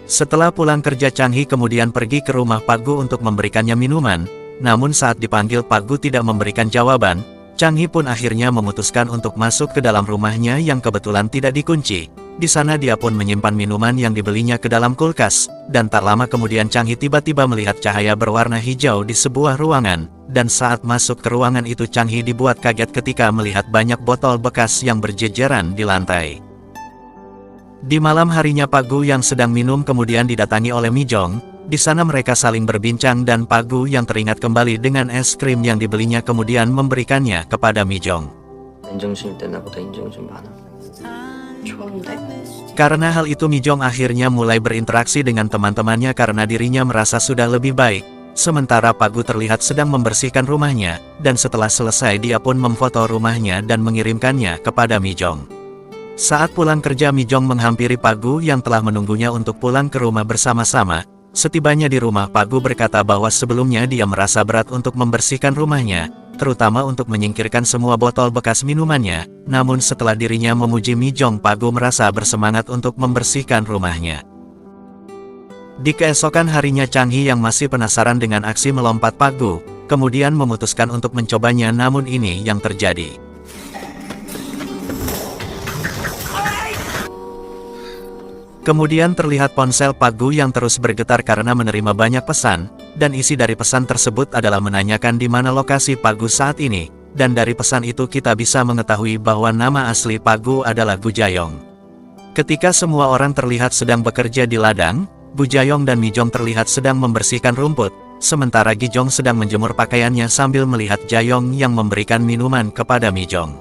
Setelah pulang kerja Chang Hee kemudian pergi ke rumah Pak Gu untuk memberikannya minuman, namun saat dipanggil Pak Gu tidak memberikan jawaban. Chang Hee pun akhirnya memutuskan untuk masuk ke dalam rumahnya yang kebetulan tidak dikunci. Di sana dia pun menyimpan minuman yang dibelinya ke dalam kulkas, dan tak lama kemudian Chang Hee tiba-tiba melihat cahaya berwarna hijau di sebuah ruangan, dan saat masuk ke ruangan itu Chang Hee dibuat kaget ketika melihat banyak botol bekas yang berjejeran di lantai. Di malam harinya Pak Gu yang sedang minum kemudian didatangi oleh Mi Jong. Di sana mereka saling berbincang dan Pak Gu yang teringat kembali dengan es krim yang dibelinya kemudian memberikannya kepada Mi Jong. 맨정신일 때 나보다 인정 좀 많아. 좋은데? Karena hal itu Mi Jong akhirnya mulai berinteraksi dengan teman-temannya karena dirinya merasa sudah lebih baik. Sementara Pak Gu terlihat sedang membersihkan rumahnya, dan setelah selesai dia pun memfoto rumahnya dan mengirimkannya kepada Mi Jong. Saat pulang kerja Mi Jong menghampiri Pak Gu yang telah menunggunya untuk pulang ke rumah bersama-sama. Setibanya di rumah Pak Gu berkata bahwa sebelumnya dia merasa berat untuk membersihkan rumahnya, terutama untuk menyingkirkan semua botol bekas minumannya. Namun setelah dirinya memuji Mi Jong, Pak Gu merasa bersemangat untuk membersihkan rumahnya. Di keesokan harinya Chang Hee yang masih penasaran dengan aksi melompat Pak Gu, kemudian memutuskan untuk mencobanya, namun ini yang terjadi. Kemudian terlihat ponsel Pak Gu yang terus bergetar karena menerima banyak pesan, dan isi dari pesan tersebut adalah menanyakan di mana lokasi Pak Gu saat ini, dan dari pesan itu kita bisa mengetahui bahwa nama asli Pak Gu adalah Gu Jayong. Ketika semua orang terlihat sedang bekerja di ladang, Gu Jayong dan Mi Jong terlihat sedang membersihkan rumput, sementara Gi Jong sedang menjemur pakaiannya sambil melihat Jayong yang memberikan minuman kepada Mi Jong.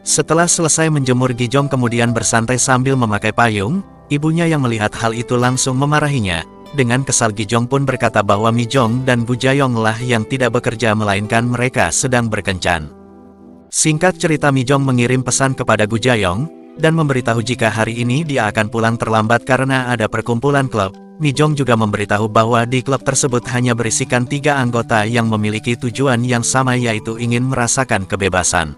Setelah selesai menjemur, Gi Jong kemudian bersantai sambil memakai payung. Ibunya yang melihat hal itu langsung memarahinya. Dengan kesal Gi Jong pun berkata bahwa Mi Jong dan Gu Jayong lah yang tidak bekerja melainkan mereka sedang berkencan. Singkat cerita, Mi Jong mengirim pesan kepada Gu Jayong, dan memberitahu jika hari ini dia akan pulang terlambat karena ada perkumpulan klub. Mi Jong juga memberitahu bahwa di klub tersebut hanya berisikan 3 anggota yang memiliki tujuan yang sama, yaitu ingin merasakan kebebasan.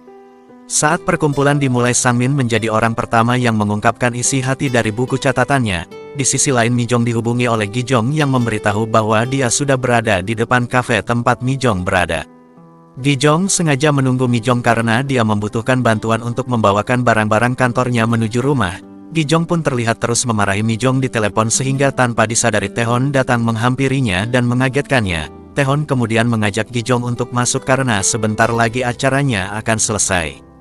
Saat perkumpulan dimulai, Sang Min menjadi orang pertama yang mengungkapkan isi hati dari buku catatannya. Di sisi lain, Mi Jong dihubungi oleh Gi Jong yang memberitahu bahwa dia sudah berada di depan kafe tempat Mi Jong berada. Gi Jong sengaja menunggu Mi Jong karena dia membutuhkan bantuan untuk membawakan barang-barang kantornya menuju rumah. Gi Jong pun terlihat terus memarahi Mi Jong di telepon sehingga tanpa disadari Taehon datang menghampirinya dan mengagetkannya. Taehon kemudian mengajak Gi Jong untuk masuk karena sebentar lagi acaranya akan selesai.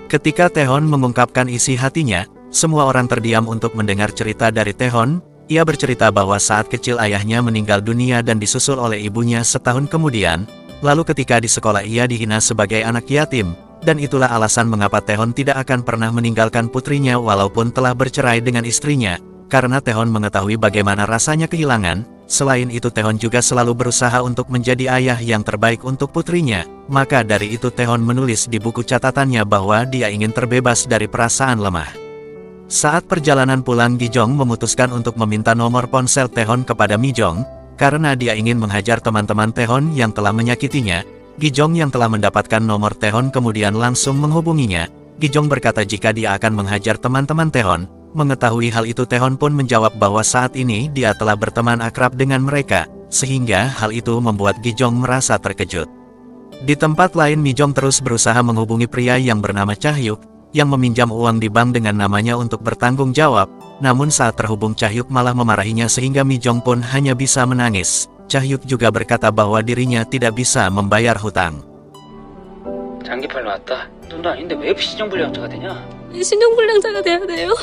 Ketika Taehon mengungkapkan isi hatinya, semua orang terdiam untuk mendengar cerita dari Taehon. Ia bercerita bahwa saat kecil ayahnya meninggal dunia dan disusul oleh ibunya setahun kemudian. Lalu ketika di sekolah ia dihina sebagai anak yatim, dan itulah alasan mengapa Taehon tidak akan pernah meninggalkan putrinya walaupun telah bercerai dengan istrinya, karena Taehon mengetahui bagaimana rasanya kehilangan. Selain itu Taehon juga selalu berusaha untuk menjadi ayah yang terbaik untuk putrinya. Maka dari itu Taehon menulis di buku catatannya bahwa dia ingin terbebas dari perasaan lemah. Saat perjalanan pulang, Gi Jong memutuskan untuk meminta nomor ponsel Taehon kepada Mi Jong, karena dia ingin menghajar teman-teman Taehon yang telah menyakitinya. Gi Jong yang telah mendapatkan nomor Taehon kemudian langsung menghubunginya. Gi Jong berkata jika dia akan menghajar teman-teman Taehon. Mengetahui hal itu Taehon pun menjawab bahwa saat ini dia telah berteman akrab dengan mereka, sehingga hal itu membuat Gi Jong merasa terkejut. Di tempat lain, Mi Jong terus berusaha menghubungi pria yang bernama Chahyuk, yang meminjam uang di bank dengan namanya untuk bertanggung jawab. Namun saat terhubung, Chahyuk malah memarahinya sehingga Mi Jong pun hanya bisa menangis. Chahyuk juga berkata bahwa dirinya tidak bisa membayar hutang. 장기팔로 왔다. 돈도 아닌데 왜 신용불량자가 되냐? 신용불량자가 돼야 돼요?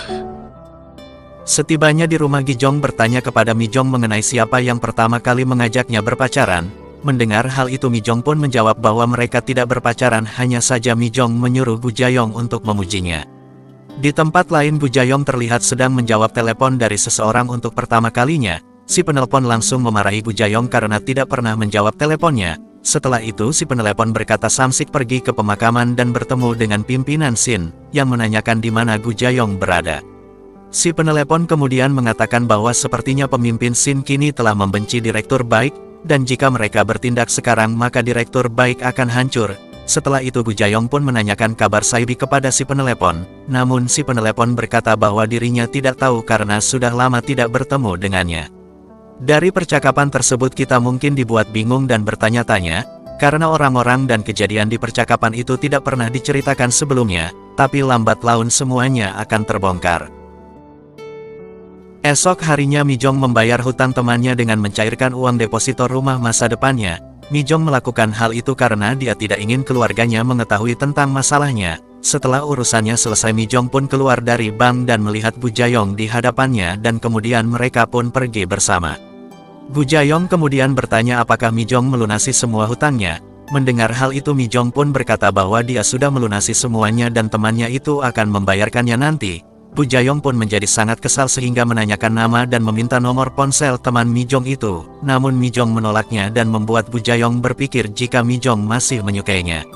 Setibanya di rumah, Gi Jong bertanya kepada Mi Jong mengenai siapa yang pertama kali mengajaknya berpacaran. Mendengar hal itu, Mi Jong pun menjawab bahwa mereka tidak berpacaran, hanya saja Mi Jong menyuruh Gu Jayong untuk memujinya. Di tempat lain, Gu Jayong terlihat sedang menjawab telepon dari seseorang untuk pertama kalinya. Si penelpon langsung memarahi Gu Jayong karena tidak pernah menjawab teleponnya. Setelah itu si penelepon berkata Samsik pergi ke pemakaman dan bertemu dengan pimpinan Shin, yang menanyakan di mana Gu Jayong berada. Si penelepon kemudian mengatakan bahwa sepertinya pemimpin Shin kini telah membenci Direktur Baik, dan jika mereka bertindak sekarang maka Direktur Baik akan hancur. Setelah itu Gu Jayong pun menanyakan kabar Saibi kepada si penelepon, namun si penelepon berkata bahwa dirinya tidak tahu karena sudah lama tidak bertemu dengannya. Dari percakapan tersebut kita mungkin dibuat bingung dan bertanya-tanya, karena orang-orang dan kejadian di percakapan itu tidak pernah diceritakan sebelumnya, tapi lambat laun semuanya akan terbongkar. Esok harinya Mi-jong membayar hutang temannya dengan mencairkan uang deposito rumah masa depannya. Mi-jong melakukan hal itu karena dia tidak ingin keluarganya mengetahui tentang masalahnya. Setelah urusannya selesai, Mi-jong pun keluar dari bank dan melihat Bu Jayong di hadapannya dan kemudian mereka pun pergi bersama. Bu Jayong kemudian bertanya apakah Mi-jong melunasi semua hutangnya. Mendengar hal itu Mi-jong pun berkata bahwa dia sudah melunasi semuanya dan temannya itu akan membayarkannya nanti. Bu Jayong pun menjadi sangat kesal sehingga menanyakan nama dan meminta nomor ponsel teman Mi-jong itu. Namun Mi-jong menolaknya dan membuat Bu Jayong berpikir jika Mi-jong masih menyukainya.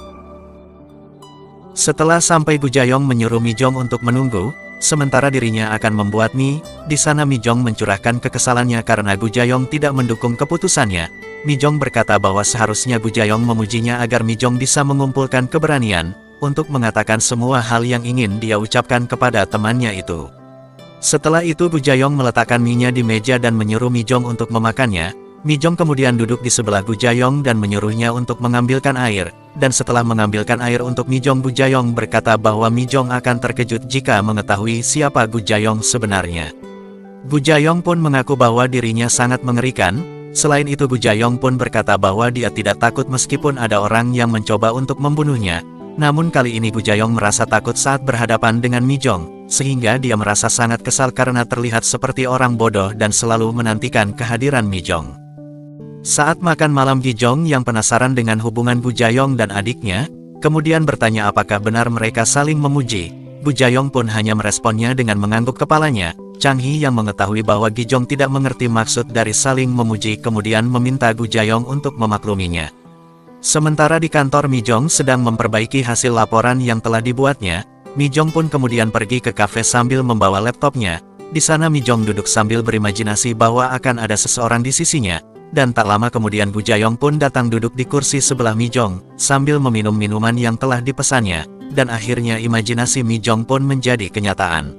Setelah sampai, Bu Jayong menyuruh Mi-jong untuk menunggu, sementara dirinya akan membuat mie. Di sana Mi-jong mencurahkan kekesalannya karena Bu Jayong tidak mendukung keputusannya. Mi-jong berkata bahwa seharusnya Bu Jayong memujinya agar Mi-jong bisa mengumpulkan keberanian untuk mengatakan semua hal yang ingin dia ucapkan kepada temannya itu. Setelah itu Bu Jayong meletakkan mie-nya di meja dan menyuruh Mi-jong untuk memakannya. Mi-jong kemudian duduk di sebelah Bu Jayong dan menyuruhnya untuk mengambilkan air. Dan setelah mengambilkan air untuk Mi-jong, Bu Jayong berkata bahwa Mi-jong akan terkejut jika mengetahui siapa Bu Jayong sebenarnya. Bu Jayong pun mengaku bahwa dirinya sangat mengerikan. Selain itu Bu Jayong pun berkata bahwa dia tidak takut meskipun ada orang yang mencoba untuk membunuhnya. Namun kali ini Bu Jayong merasa takut saat berhadapan dengan Mi-jong, sehingga dia merasa sangat kesal karena terlihat seperti orang bodoh dan selalu menantikan kehadiran Mi-jong. Saat makan malam, Gi-jong yang penasaran dengan hubungan Bu Jayong dan adiknya, kemudian bertanya apakah benar mereka saling memuji. Bu Jayong pun hanya meresponnya dengan mengangguk kepalanya. Chang Hee yang mengetahui bahwa Gi-jong tidak mengerti maksud dari saling memuji kemudian meminta Bu Jayong untuk memakluminya. Sementara di kantor, Mi-jong sedang memperbaiki hasil laporan yang telah dibuatnya. Mi-jong pun kemudian pergi ke kafe sambil membawa laptopnya. Di sana Mi-jong duduk sambil berimajinasi bahwa akan ada seseorang di sisinya. Dan tak lama kemudian Bu Jayong pun datang duduk di kursi sebelah Mi-jong sambil meminum minuman yang telah dipesannya. Dan akhirnya imajinasi Mi-jong pun menjadi kenyataan.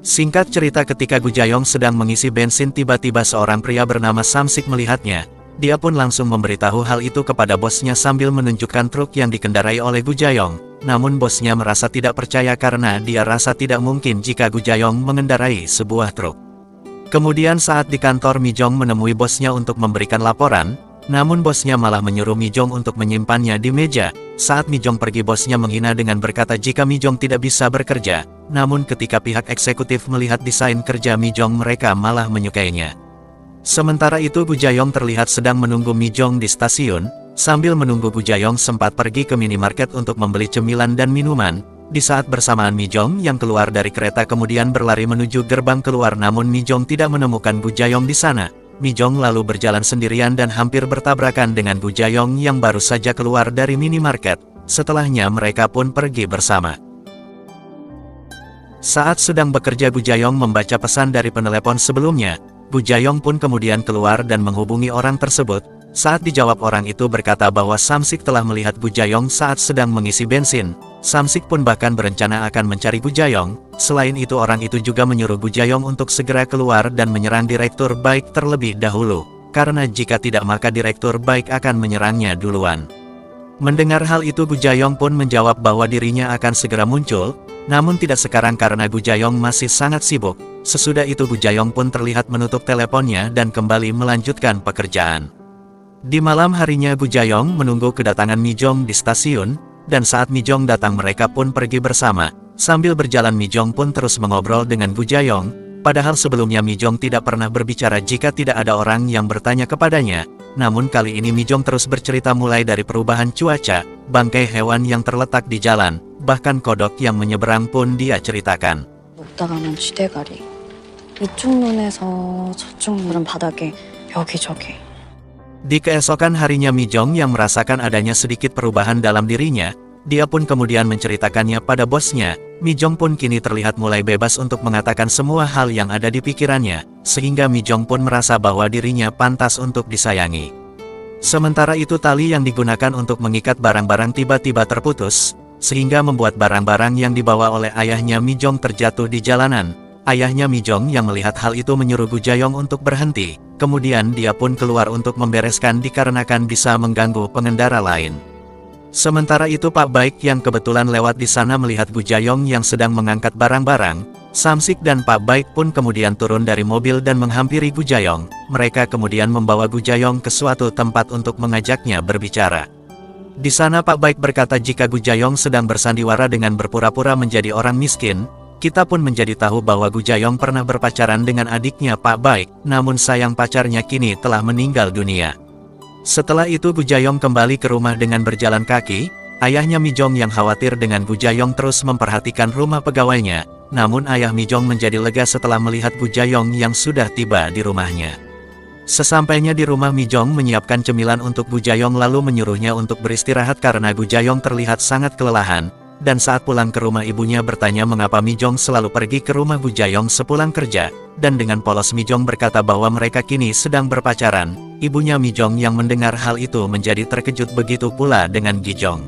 Singkat cerita, ketika Bu Jayong sedang mengisi bensin, tiba-tiba seorang pria bernama Samsik melihatnya. Dia pun langsung memberitahu hal itu kepada bosnya sambil menunjukkan truk yang dikendarai oleh Gu Jayong. Namun bosnya merasa tidak percaya karena dia rasa tidak mungkin jika Gu Jayong mengendarai sebuah truk. Kemudian saat di kantor, Mi-jong menemui bosnya untuk memberikan laporan. Namun bosnya malah menyuruh Mi-jong untuk menyimpannya di meja. Saat Mi-jong pergi, bosnya menghina dengan berkata jika Mi-jong tidak bisa bekerja. Namun ketika pihak eksekutif melihat desain kerja Mi-jong, mereka malah menyukainya. Sementara itu Bu Jayong terlihat sedang menunggu Mi-jong di stasiun. Sambil menunggu, Bu Jayong sempat pergi ke minimarket untuk membeli cemilan dan minuman. Di saat bersamaan Mi-jong yang keluar dari kereta kemudian berlari menuju gerbang keluar, namun Mi-jong tidak menemukan Bu Jayong di sana. Mi-jong lalu berjalan sendirian dan hampir bertabrakan dengan Bu Jayong yang baru saja keluar dari minimarket. Setelahnya mereka pun pergi bersama. Saat sedang bekerja, Bu Jayong membaca pesan dari penelepon sebelumnya. Bu Jayong pun kemudian keluar dan menghubungi orang tersebut. Saat dijawab, orang itu berkata bahwa Samsik telah melihat Bu Jayong saat sedang mengisi bensin. Samsik pun bahkan berencana akan mencari Bu Jayong. Selain itu, orang itu juga menyuruh Bu Jayong untuk segera keluar dan menyerang Direktur Baik terlebih dahulu. Karena jika tidak maka Direktur Baik akan menyerangnya duluan. Mendengar hal itu, Bu Jayong pun menjawab bahwa dirinya akan segera muncul. Namun tidak sekarang karena Bu Jayong masih sangat sibuk. Sesudah itu Bu Jayong pun terlihat menutup teleponnya dan kembali melanjutkan pekerjaan. Di malam harinya Bu Jayong menunggu kedatangan Mi-jong di stasiun, dan saat Mi-jong datang mereka pun pergi bersama. Sambil berjalan Mi-jong pun terus mengobrol dengan Bu Jayong, padahal sebelumnya Mi-jong tidak pernah berbicara jika tidak ada orang yang bertanya kepadanya. Namun kali ini Mi-jong terus bercerita mulai dari perubahan cuaca, bangkai hewan yang terletak di jalan, bahkan kodok yang menyeberang pun dia ceritakan. 먹다가는 쥐대가리. 이쪽 눈에서 저쪽 눈은 바닥에 여기저기. Di keesokan harinya Mi-jong yang merasakan adanya sedikit perubahan dalam dirinya, dia pun kemudian menceritakannya pada bosnya. Mi-jong pun kini terlihat mulai bebas untuk mengatakan semua hal yang ada di pikirannya, sehingga Mi-jong pun merasa bahwa dirinya pantas untuk disayangi. Sementara itu tali yang digunakan untuk mengikat barang-barang tiba-tiba terputus, sehingga membuat barang-barang yang dibawa oleh ayahnya Mi-jong terjatuh di jalanan. ayahnya Mi Jong yang melihat hal itu menyuruh Gu Jayong untuk berhenti, kemudian dia pun keluar untuk membereskan dikarenakan bisa mengganggu pengendara lain. Sementara itu Pak Baik yang kebetulan lewat di sana melihat Gu Jayong yang sedang mengangkat barang-barang, Samsik dan Pak Baik pun kemudian turun dari mobil dan menghampiri Gu Jayong. Mereka kemudian membawa Gu Jayong ke suatu tempat untuk mengajaknya berbicara. Di sana Pak Baik berkata jika Gu Jayong sedang bersandiwara dengan berpura-pura menjadi orang miskin, kita pun menjadi tahu bahwa Gu Jayong pernah berpacaran dengan adiknya Pak Baik, namun sayang pacarnya kini telah meninggal dunia. Setelah itu Gu Jayong kembali ke rumah dengan berjalan kaki, ayahnya Mi Jong yang khawatir dengan Gu Jayong terus memperhatikan rumah pegawainya, namun ayah Mi Jong menjadi lega setelah melihat Gu Jayong yang sudah tiba di rumahnya. Sesampainya di rumah Mi Jong menyiapkan cemilan untuk Gu Jayong lalu menyuruhnya untuk beristirahat karena Gu Jayong terlihat sangat kelelahan, dan saat pulang ke rumah ibunya bertanya mengapa Mi Jong selalu pergi ke rumah Gu Jayong sepulang kerja, dan dengan polos Mi Jong berkata bahwa mereka kini sedang berpacaran. Ibunya Mi Jong yang mendengar hal itu menjadi terkejut, begitu pula dengan Gi Jong.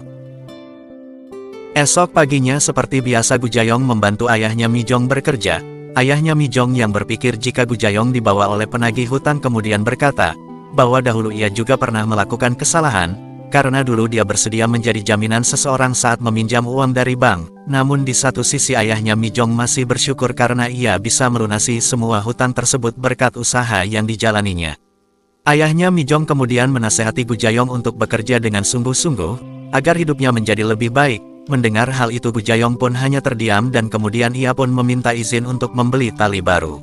Esok paginya seperti biasa Gu Jayong membantu ayahnya Mi Jong bekerja. Ayahnya Mi Jong yang berpikir jika Gu Jayong dibawa oleh penagih hutang kemudian berkata, bahwa dahulu ia juga pernah melakukan kesalahan, karena dulu dia bersedia menjadi jaminan seseorang saat meminjam uang dari bank. Namun di satu sisi ayahnya Mi Jong masih bersyukur karena ia bisa melunasi semua hutang tersebut berkat usaha yang dijalaninya. Ayahnya Mi Jong kemudian menasehati Gu Jayong untuk bekerja dengan sungguh-sungguh, agar hidupnya menjadi lebih baik. Mendengar hal itu Gu Jayong pun hanya terdiam dan kemudian ia pun meminta izin untuk membeli tali baru.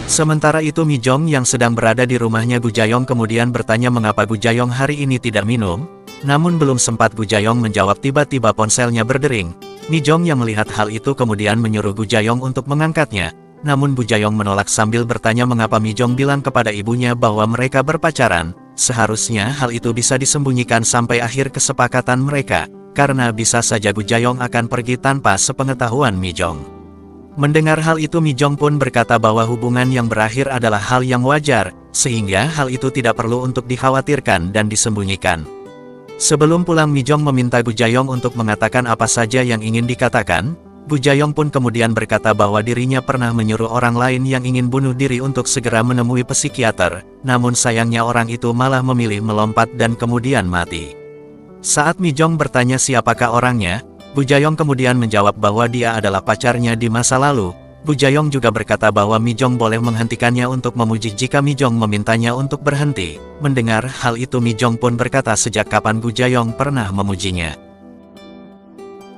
Sementara itu Mi Jong yang sedang berada di rumahnya Gu Jayong kemudian bertanya mengapa Gu Jayong hari ini tidak minum, namun belum sempat Gu Jayong menjawab tiba-tiba ponselnya berdering. Mi Jong yang melihat hal itu kemudian menyuruh Gu Jayong untuk mengangkatnya, namun Gu Jayong menolak sambil bertanya mengapa Mi Jong bilang kepada ibunya bahwa mereka berpacaran. Seharusnya hal itu bisa disembunyikan sampai akhir kesepakatan mereka, karena bisa saja Gu Jayong akan pergi tanpa sepengetahuan Mi Jong. Mendengar hal itu Mi Jong pun berkata bahwa hubungan yang berakhir adalah hal yang wajar, sehingga hal itu tidak perlu untuk dikhawatirkan dan disembunyikan. Sebelum pulang Mi Jong meminta Gu Jayong untuk mengatakan apa saja yang ingin dikatakan. Gu Jayong pun kemudian berkata bahwa dirinya pernah menyuruh orang lain yang ingin bunuh diri untuk segera menemui psikiater, namun sayangnya orang itu malah memilih melompat dan kemudian mati. Saat Mi Jong bertanya siapakah orangnya, Gu Jayong kemudian menjawab bahwa dia adalah pacarnya di masa lalu. Gu Jayong juga berkata bahwa Mi Jong boleh menghentikannya untuk memuji jika Mi Jong memintanya untuk berhenti. Mendengar hal itu Mi Jong pun berkata sejak kapan Gu Jayong pernah memujinya.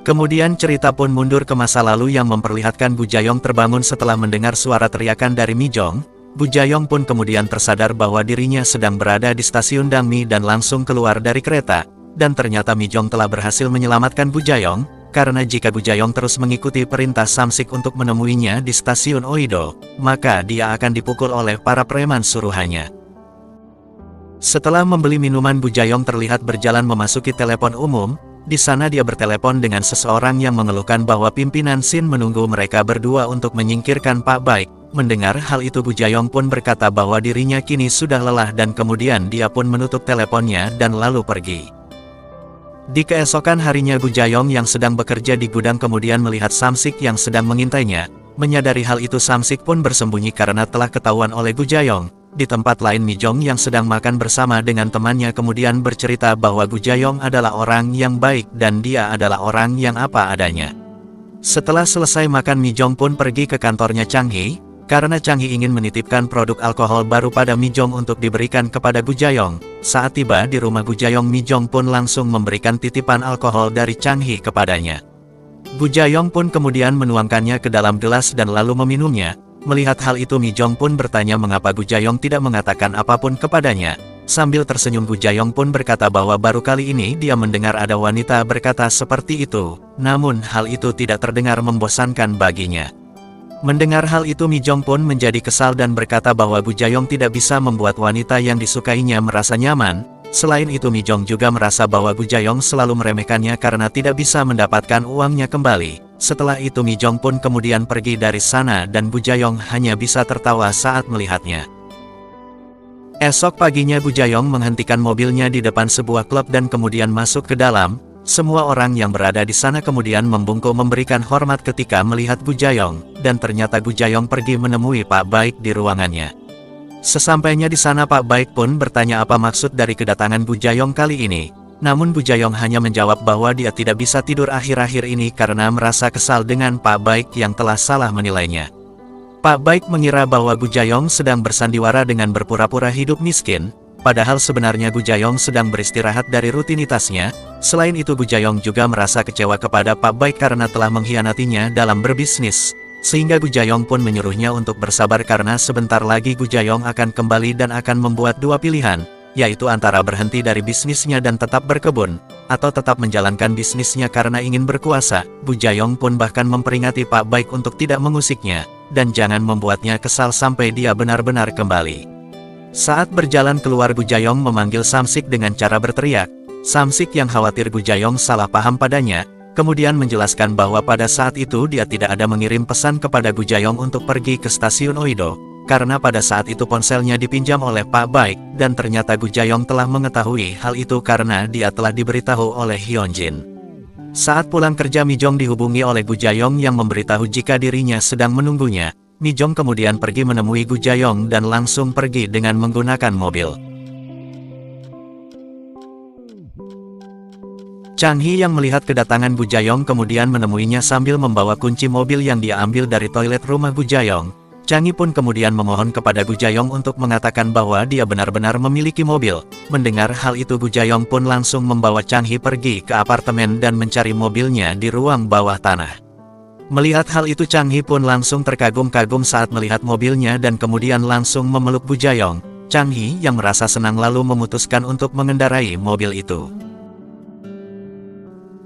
Kemudian cerita pun mundur ke masa lalu yang memperlihatkan Gu Jayong terbangun setelah mendengar suara teriakan dari Mi Jong. Gu Jayong pun kemudian tersadar bahwa dirinya sedang berada di stasiun Dangmi dan langsung keluar dari kereta. Dan ternyata Mi Jong telah berhasil menyelamatkan Gu Jayong, karena jika Gu Jayong terus mengikuti perintah Samsik untuk menemuinya di stasiun Oido, maka dia akan dipukul oleh para preman suruhannya. Setelah membeli minuman Gu Jayong terlihat berjalan memasuki telepon umum. Di sana dia bertelepon dengan seseorang yang mengeluhkan bahwa pimpinan Shin menunggu mereka berdua untuk menyingkirkan Pak Baik. Mendengar hal itu Gu Jayong pun berkata bahwa dirinya kini sudah lelah dan kemudian dia pun menutup teleponnya dan lalu pergi. Di keesokan harinya Gu Jayong yang sedang bekerja di gudang kemudian melihat Samsik yang sedang mengintainya. Menyadari hal itu Samsik pun bersembunyi karena telah ketahuan oleh Gu Jayong. Di tempat lain Mi Jong yang sedang makan bersama dengan temannya kemudian bercerita bahwa Gu Jayong adalah orang yang baik dan dia adalah orang yang apa adanya. Setelah selesai makan Mi Jong pun pergi ke kantornya Chang Hee, karena Chang Hee ingin menitipkan produk alkohol baru pada Mi Jong untuk diberikan kepada Gu Jayong. Saat tiba di rumah Gu Jayong Mi Jong pun langsung memberikan titipan alkohol dari Chang Hee kepadanya. Gu Jayong pun kemudian menuangkannya ke dalam gelas dan lalu meminumnya. Melihat hal itu Mi Jong pun bertanya mengapa Gu Jayong tidak mengatakan apapun kepadanya. Sambil tersenyum Gu Jayong pun berkata bahwa baru kali ini dia mendengar ada wanita berkata seperti itu, namun hal itu tidak terdengar membosankan baginya. Mendengar hal itu Mi Jong pun menjadi kesal dan berkata bahwa Gu Jayong tidak bisa membuat wanita yang disukainya merasa nyaman. Selain itu Mi Jong juga merasa bahwa Gu Jayong selalu meremehkannya karena tidak bisa mendapatkan uangnya kembali. Setelah itu Mi Jong pun kemudian pergi dari sana dan Gu Jayong hanya bisa tertawa saat melihatnya. Esok paginya Gu Jayong menghentikan mobilnya di depan sebuah klub dan kemudian masuk ke dalam. Semua orang yang berada di sana kemudian membungkuk memberikan hormat ketika melihat Gu Jayong, dan ternyata Gu Jayong pergi menemui Pak Baik di ruangannya. Sesampainya di sana Pak Baik pun bertanya apa maksud dari kedatangan Gu Jayong kali ini. Namun Gu Jayong hanya menjawab bahwa dia tidak bisa tidur akhir-akhir ini karena merasa kesal dengan Pak Baik yang telah salah menilainya. Pak Baik mengira bahwa Gu Jayong sedang bersandiwara dengan berpura-pura hidup miskin, padahal sebenarnya Gu Jayong sedang beristirahat dari rutinitasnya. Selain itu Gu Jayong juga merasa kecewa kepada Pak Baik karena telah mengkhianatinya dalam berbisnis, sehingga Gu Jayong pun menyuruhnya untuk bersabar karena sebentar lagi Gu Jayong akan kembali dan akan membuat dua pilihan, yaitu antara berhenti dari bisnisnya dan tetap berkebun, atau tetap menjalankan bisnisnya karena ingin berkuasa. Gu Jayong pun bahkan memperingati Pak Baik untuk tidak mengusiknya, dan jangan membuatnya kesal sampai dia benar-benar kembali. Saat berjalan keluar Gu Jayong memanggil Samsik dengan cara berteriak. Samsik yang khawatir Gu Jayong salah paham padanya, kemudian menjelaskan bahwa pada saat itu dia tidak ada mengirim pesan kepada Gu Jayong untuk pergi ke stasiun Oido, karena pada saat itu ponselnya dipinjam oleh Pak Baik, dan ternyata Gu Jayong telah mengetahui hal itu karena dia telah diberitahu oleh Hyunjin. Saat pulang kerja Mi Jong dihubungi oleh Gu Jayong yang memberitahu jika dirinya sedang menunggunya. Mi Jong kemudian pergi menemui Gu Jayong dan langsung pergi dengan menggunakan mobil. Chang Hee yang melihat kedatangan Gu Jayong kemudian menemuinya sambil membawa kunci mobil yang dia ambil dari toilet rumah Gu Jayong. Chang Hee pun kemudian memohon kepada Gu Jayong untuk mengatakan bahwa dia benar-benar memiliki mobil. Mendengar hal itu Gu Jayong pun langsung membawa Chang Hee pergi ke apartemen dan mencari mobilnya di ruang bawah tanah. Melihat hal itu Chang Hee pun langsung terkagum-kagum saat melihat mobilnya dan kemudian langsung memeluk Gu Jayong. Chang Hee yang merasa senang lalu memutuskan untuk mengendarai mobil itu.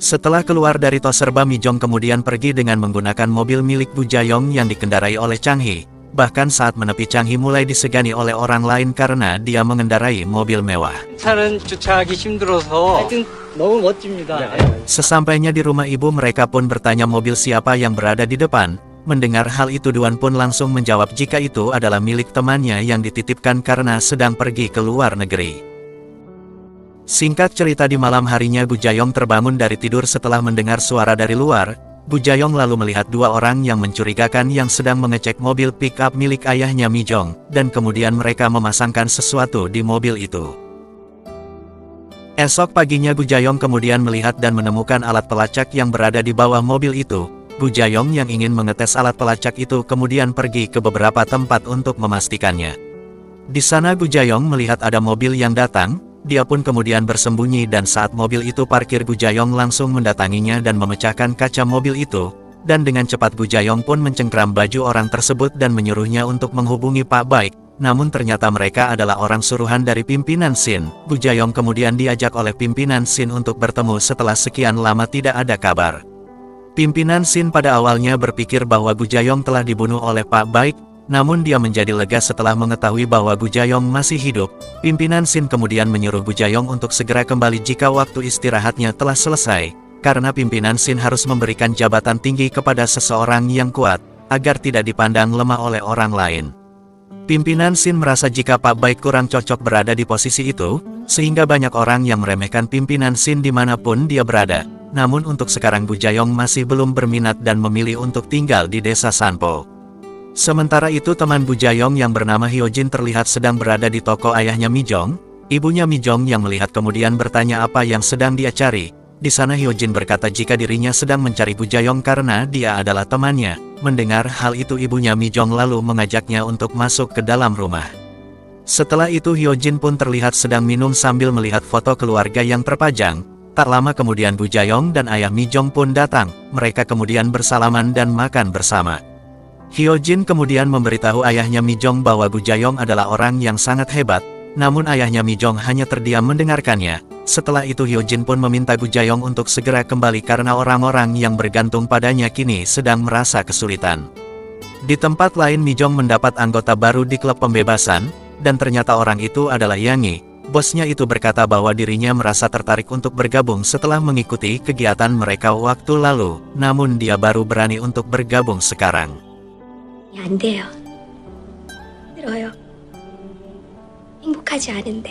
Setelah keluar dari Toserba Mi Jong kemudian pergi dengan menggunakan mobil milik Gu Jayong yang dikendarai oleh Chang Hee. Bahkan saat menepi Chang Hee mulai disegani oleh orang lain karena dia mengendarai mobil mewah. 차는 주차하기 힘들어서 하여튼 너무 멋집니다. Sesampainya di rumah ibu mereka pun bertanya mobil siapa yang berada di depan. Mendengar hal itu Duan pun langsung menjawab jika itu adalah milik temannya yang dititipkan karena sedang pergi ke luar negeri. Singkat cerita di malam harinya Gu Jayong terbangun dari tidur setelah mendengar suara dari luar. Gu Jayong lalu melihat dua orang yang mencurigakan yang sedang mengecek mobil pick-up milik ayahnya Mi Jong, dan kemudian mereka memasangkan sesuatu di mobil itu. Esok paginya Gu Jayong kemudian melihat dan menemukan alat pelacak yang berada di bawah mobil itu. Gu Jayong yang ingin mengetes alat pelacak itu kemudian pergi ke beberapa tempat untuk memastikannya. Di sana Gu Jayong melihat ada mobil yang datang. Dia pun kemudian bersembunyi dan saat mobil itu parkir Gu Jayong langsung mendatanginya dan memecahkan kaca mobil itu. Dan dengan cepat Gu Jayong pun mencengkram baju orang tersebut dan menyuruhnya untuk menghubungi Pak Baik. Namun ternyata mereka adalah orang suruhan dari pimpinan Shin. Gu Jayong kemudian diajak oleh pimpinan Shin untuk bertemu setelah sekian lama tidak ada kabar. Pimpinan Shin pada awalnya berpikir bahwa Gu Jayong telah dibunuh oleh Pak Baik. Namun dia menjadi lega setelah mengetahui bahwa Gu Jayong masih hidup. Pimpinan Shin kemudian menyuruh Gu Jayong untuk segera kembali jika waktu istirahatnya telah selesai, karena pimpinan Shin harus memberikan jabatan tinggi kepada seseorang yang kuat, agar tidak dipandang lemah oleh orang lain. Pimpinan Shin merasa jika Pak Baik kurang cocok berada di posisi itu, sehingga banyak orang yang meremehkan pimpinan Shin dimanapun dia berada. Namun untuk sekarang Gu Jayong masih belum berminat dan memilih untuk tinggal di desa Sanpo. Sementara itu teman Gu Jayong yang bernama Hyojin terlihat sedang berada di toko ayahnya Mi Jong. Ibunya Mi Jong yang melihat kemudian bertanya apa yang sedang dia cari. Di sana Hyojin berkata jika dirinya sedang mencari Gu Jayong karena dia adalah temannya. Mendengar hal itu ibunya Mi Jong lalu mengajaknya untuk masuk ke dalam rumah. Setelah itu Hyojin pun terlihat sedang minum sambil melihat foto keluarga yang terpajang. Tak lama kemudian Gu Jayong dan ayah Mi Jong pun datang. Mereka kemudian bersalaman dan makan bersama. Hyojin kemudian memberitahu ayahnya Mi Jong bahwa Gu Jayong adalah orang yang sangat hebat, namun ayahnya Mi Jong hanya terdiam mendengarkannya. Setelah itu Hyojin pun meminta Gu Jayong untuk segera kembali karena orang-orang yang bergantung padanya kini sedang merasa kesulitan. Di tempat lain Mi Jong mendapat anggota baru di klub pembebasan, dan ternyata orang itu adalah Yang Yi. Bosnya itu berkata bahwa dirinya merasa tertarik untuk bergabung setelah mengikuti kegiatan mereka waktu lalu, namun dia baru berani untuk bergabung sekarang. 안 돼요. 힘들어요. 행복하지 않은데.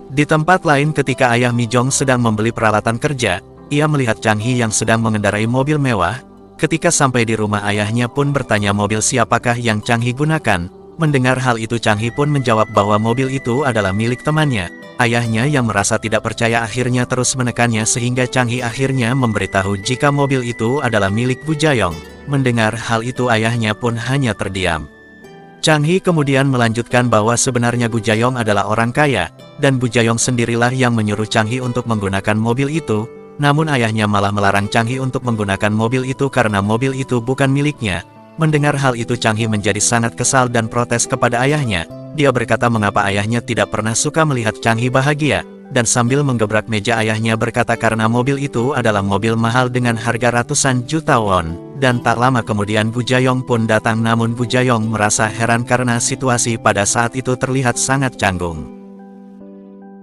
Di tempat lain ketika ayah Mi Jong sedang membeli peralatan kerja, ia melihat Chang Hee yang sedang mengendarai mobil mewah. Ketika sampai di rumah, ayahnya pun bertanya mobil siapakah yang Chang Hee gunakan. Mendengar hal itu, Chang Hee pun menjawab bahwa mobil itu adalah milik temannya. Ayahnya yang merasa tidak percaya akhirnya terus menekannya sehingga Chang Hee akhirnya memberitahu jika mobil itu adalah milik Bu Jayong. Mendengar hal itu, ayahnya pun hanya terdiam. Chang Hee kemudian melanjutkan bahwa sebenarnya Bu Jayong adalah orang kaya, dan Bu Jayong sendirilah yang menyuruh Chang Hee untuk menggunakan mobil itu. Namun ayahnya malah melarang Chang Hee untuk menggunakan mobil itu karena mobil itu bukan miliknya. Mendengar hal itu, Chang Hee menjadi sangat kesal dan protes kepada ayahnya. Dia berkata mengapa ayahnya tidak pernah suka melihat Chang Hee bahagia, dan sambil menggebrak meja ayahnya berkata karena mobil itu adalah mobil mahal dengan harga ratusan juta won. Dan tak lama kemudian Bu Jayong pun datang, namun Bu Jayong merasa heran karena situasi pada saat itu terlihat sangat canggung.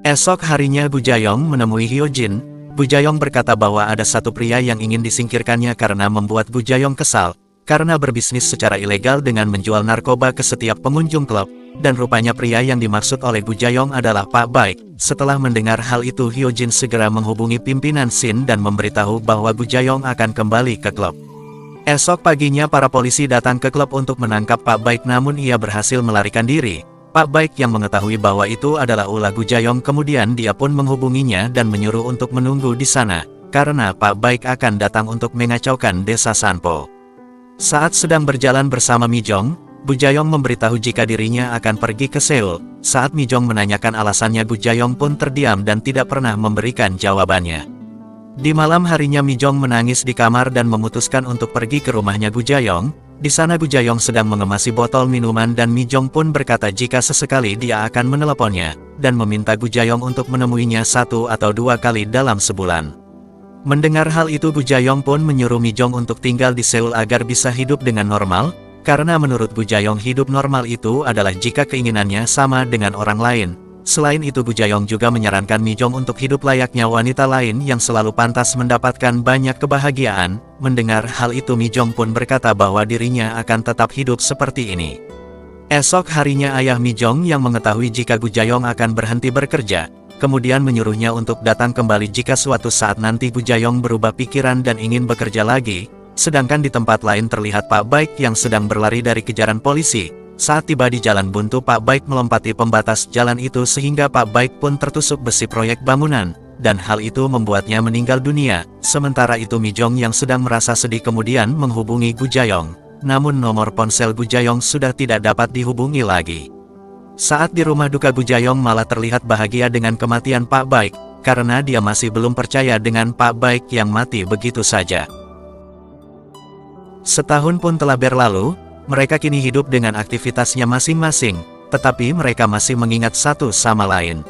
Esok harinya Bu Jayong menemui Hyojin. Bu Jayong berkata bahwa ada satu pria yang ingin disingkirkannya karena membuat Bu Jayong kesal, karena berbisnis secara ilegal dengan menjual narkoba ke setiap pengunjung klub, dan rupanya pria yang dimaksud oleh Bu Jayong adalah Pak Baik. Setelah mendengar hal itu, Hyojin segera menghubungi pimpinan Shin dan memberitahu bahwa Bu Jayong akan kembali ke klub. Esok paginya para polisi datang ke klub untuk menangkap Pak Baik, namun ia berhasil melarikan diri. Pak Baik yang mengetahui bahwa itu adalah ulah Bu Jayong, kemudian dia pun menghubunginya dan menyuruh untuk menunggu di sana, karena Pak Baik akan datang untuk mengacaukan desa Sanpo. Saat sedang berjalan bersama Mi Jong, Bu Jayong memberitahu jika dirinya akan pergi ke Seoul. Saat Mi Jong menanyakan alasannya, Bu Jayong pun terdiam dan tidak pernah memberikan jawabannya. Di malam harinya Mi Jong menangis di kamar dan memutuskan untuk pergi ke rumahnya Bu Jayong. Di sana Bu Jayong sedang mengemasi botol minuman dan Mi Jong pun berkata jika sesekali dia akan meneleponnya, dan meminta Bu Jayong untuk menemuinya 1 atau 2 kali dalam sebulan. Mendengar hal itu, Bu Jayong pun menyuruh Mi Jong untuk tinggal di Seoul agar bisa hidup dengan normal, karena menurut Bu Jayong hidup normal itu adalah jika keinginannya sama dengan orang lain. Selain itu, Bu Jayong juga menyarankan Mi Jong untuk hidup layaknya wanita lain yang selalu pantas mendapatkan banyak kebahagiaan. Mendengar hal itu, Mi Jong pun berkata bahwa dirinya akan tetap hidup seperti ini. Esok harinya ayah Mi Jong yang mengetahui jika Bu Jayong akan berhenti bekerja, kemudian menyuruhnya untuk datang kembali jika suatu saat nanti Bu Jayong berubah pikiran dan ingin bekerja lagi. Sedangkan di tempat lain terlihat Pak Baik yang sedang berlari dari kejaran polisi. Saat tiba di jalan buntu, Pak Baik melompati pembatas jalan itu sehingga Pak Baik pun tertusuk besi proyek bangunan, dan hal itu membuatnya meninggal dunia. Sementara itu Mi Jong yang sedang merasa sedih kemudian menghubungi Bu Jayong, namun nomor ponsel Bu Jayong sudah tidak dapat dihubungi lagi. Saat di rumah duka, Bu Jayong malah terlihat bahagia dengan kematian Pak Baik, karena dia masih belum percaya dengan Pak Baik yang mati begitu saja. Setahun pun telah berlalu. Mereka kini hidup dengan aktivitasnya masing-masing, tetapi mereka masih mengingat satu sama lain.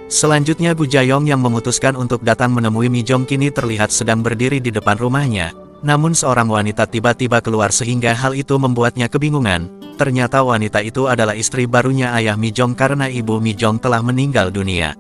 Selanjutnya Bu Jayong yang memutuskan untuk datang menemui Mi Jong kini terlihat sedang berdiri di depan rumahnya. Namun seorang wanita tiba-tiba keluar sehingga hal itu membuatnya kebingungan. Ternyata wanita itu adalah istri barunya ayah Mi Jong karena ibu Mi Jong telah meninggal dunia.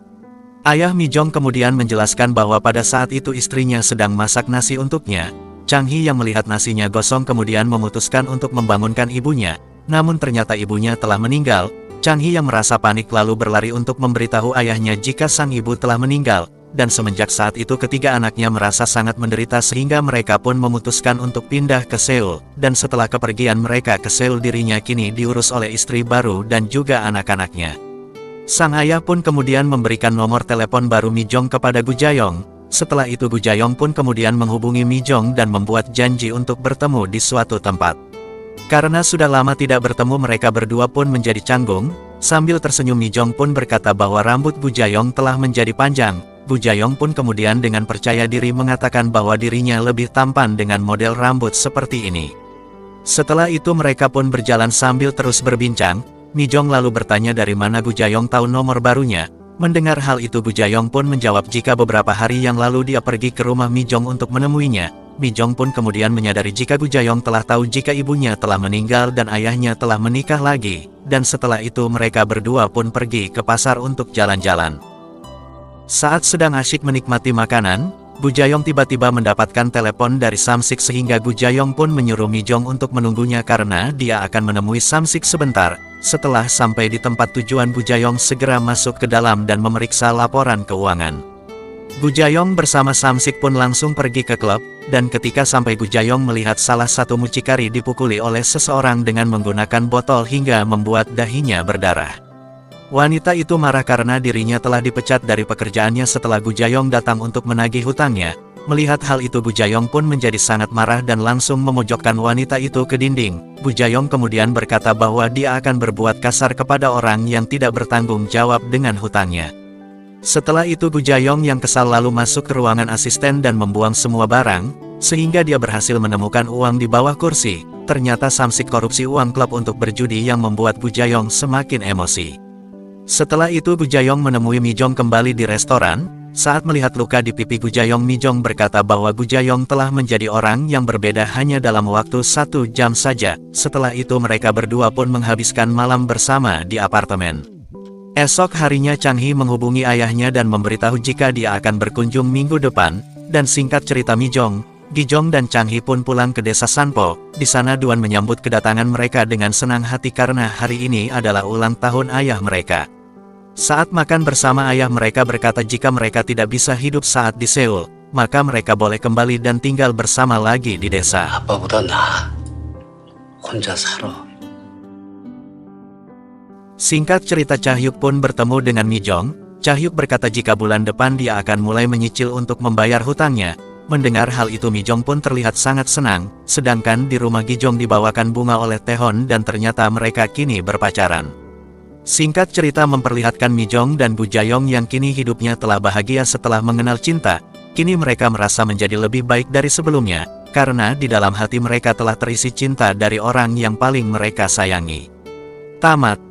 Ayah Mi Jong kemudian menjelaskan bahwa pada saat itu istrinya sedang masak nasi untuknya. Chang Hee yang melihat nasinya gosong kemudian memutuskan untuk membangunkan ibunya, namun ternyata ibunya telah meninggal. Chang Hee yang merasa panik lalu berlari untuk memberitahu ayahnya jika sang ibu telah meninggal, dan semenjak saat itu ketiga anaknya merasa sangat menderita sehingga mereka pun memutuskan untuk pindah ke Seoul, dan setelah kepergian mereka ke Seoul dirinya kini diurus oleh istri baru dan juga anak-anaknya. Sang ayah pun kemudian memberikan nomor telepon baru Mi Jong kepada Bu Jayong. Setelah itu Bu Jayong pun kemudian menghubungi Mi Jong dan membuat janji untuk bertemu di suatu tempat. Karena sudah lama tidak bertemu, mereka berdua pun menjadi canggung. Sambil tersenyum Mi Jong pun berkata bahwa rambut Bu Jayong telah menjadi panjang. Bu Jayong pun kemudian dengan percaya diri mengatakan bahwa dirinya lebih tampan dengan model rambut seperti ini. Setelah itu mereka pun berjalan sambil terus berbincang. Mi Jong lalu bertanya dari mana Bu Jayong tahu nomor barunya. Mendengar hal itu Bu Jayong pun menjawab jika beberapa hari yang lalu dia pergi ke rumah Mi Jong untuk menemuinya. Mi Jong pun kemudian menyadari jika Bu Jayong telah tahu jika ibunya telah meninggal dan ayahnya telah menikah lagi. Dan setelah itu mereka berdua pun pergi ke pasar untuk jalan-jalan. Saat sedang asyik menikmati makanan, Bu Jayong tiba-tiba mendapatkan telepon dari Samsik sehingga Bu Jayong pun menyuruh Mi Jong untuk menunggunya karena dia akan menemui Samsik sebentar. Setelah sampai di tempat tujuan, Bu Jayong segera masuk ke dalam dan memeriksa laporan keuangan. Gu Jayong bersama Samsik pun langsung pergi ke klub, dan ketika sampai Gu Jayong melihat salah satu mucikari dipukuli oleh seseorang dengan menggunakan botol hingga membuat dahinya berdarah. Wanita itu marah karena dirinya telah dipecat dari pekerjaannya setelah Gu Jayong datang untuk menagih hutangnya. Melihat hal itu Gu Jayong pun menjadi sangat marah dan langsung memojokkan wanita itu ke dinding. Gu Jayong kemudian berkata bahwa dia akan berbuat kasar kepada orang yang tidak bertanggung jawab dengan hutangnya. Setelah itu Gu Jayong yang kesal lalu masuk ke ruangan asisten dan membuang semua barang, sehingga dia berhasil menemukan uang di bawah kursi. Ternyata Samsik korupsi uang klub untuk berjudi yang membuat Gu Jayong semakin emosi. Setelah itu Gu Jayong menemui Mi Jong kembali di restoran. Saat melihat luka di pipi Gu Jayong, Mi Jong berkata bahwa Gu Jayong telah menjadi orang yang berbeda hanya dalam waktu 1 jam saja. Setelah itu mereka berdua pun menghabiskan malam bersama di apartemen. Esok harinya Chang Hee menghubungi ayahnya dan memberitahu jika dia akan berkunjung minggu depan, dan singkat cerita Mi Jong, Gi Jong dan Chang Hee pun pulang ke desa Sanpo. Di sana Duan menyambut kedatangan mereka dengan senang hati karena hari ini adalah ulang tahun ayah mereka. Saat makan bersama ayah mereka berkata jika mereka tidak bisa hidup saat di Seoul, maka mereka boleh kembali dan tinggal bersama lagi di desa. 아빠보다 나 혼자 살아. Singkat cerita Chahyuk pun bertemu dengan Mi Jong. Chahyuk berkata jika bulan depan dia akan mulai menyicil untuk membayar hutangnya. Mendengar hal itu Mi Jong pun terlihat sangat senang, sedangkan di rumah Gi Jong dibawakan bunga oleh Taehon dan ternyata mereka kini berpacaran. Singkat cerita memperlihatkan Mi Jong dan Gu Jayong yang kini hidupnya telah bahagia setelah mengenal cinta. Kini mereka merasa menjadi lebih baik dari sebelumnya, karena di dalam hati mereka telah terisi cinta dari orang yang paling mereka sayangi. Tamat.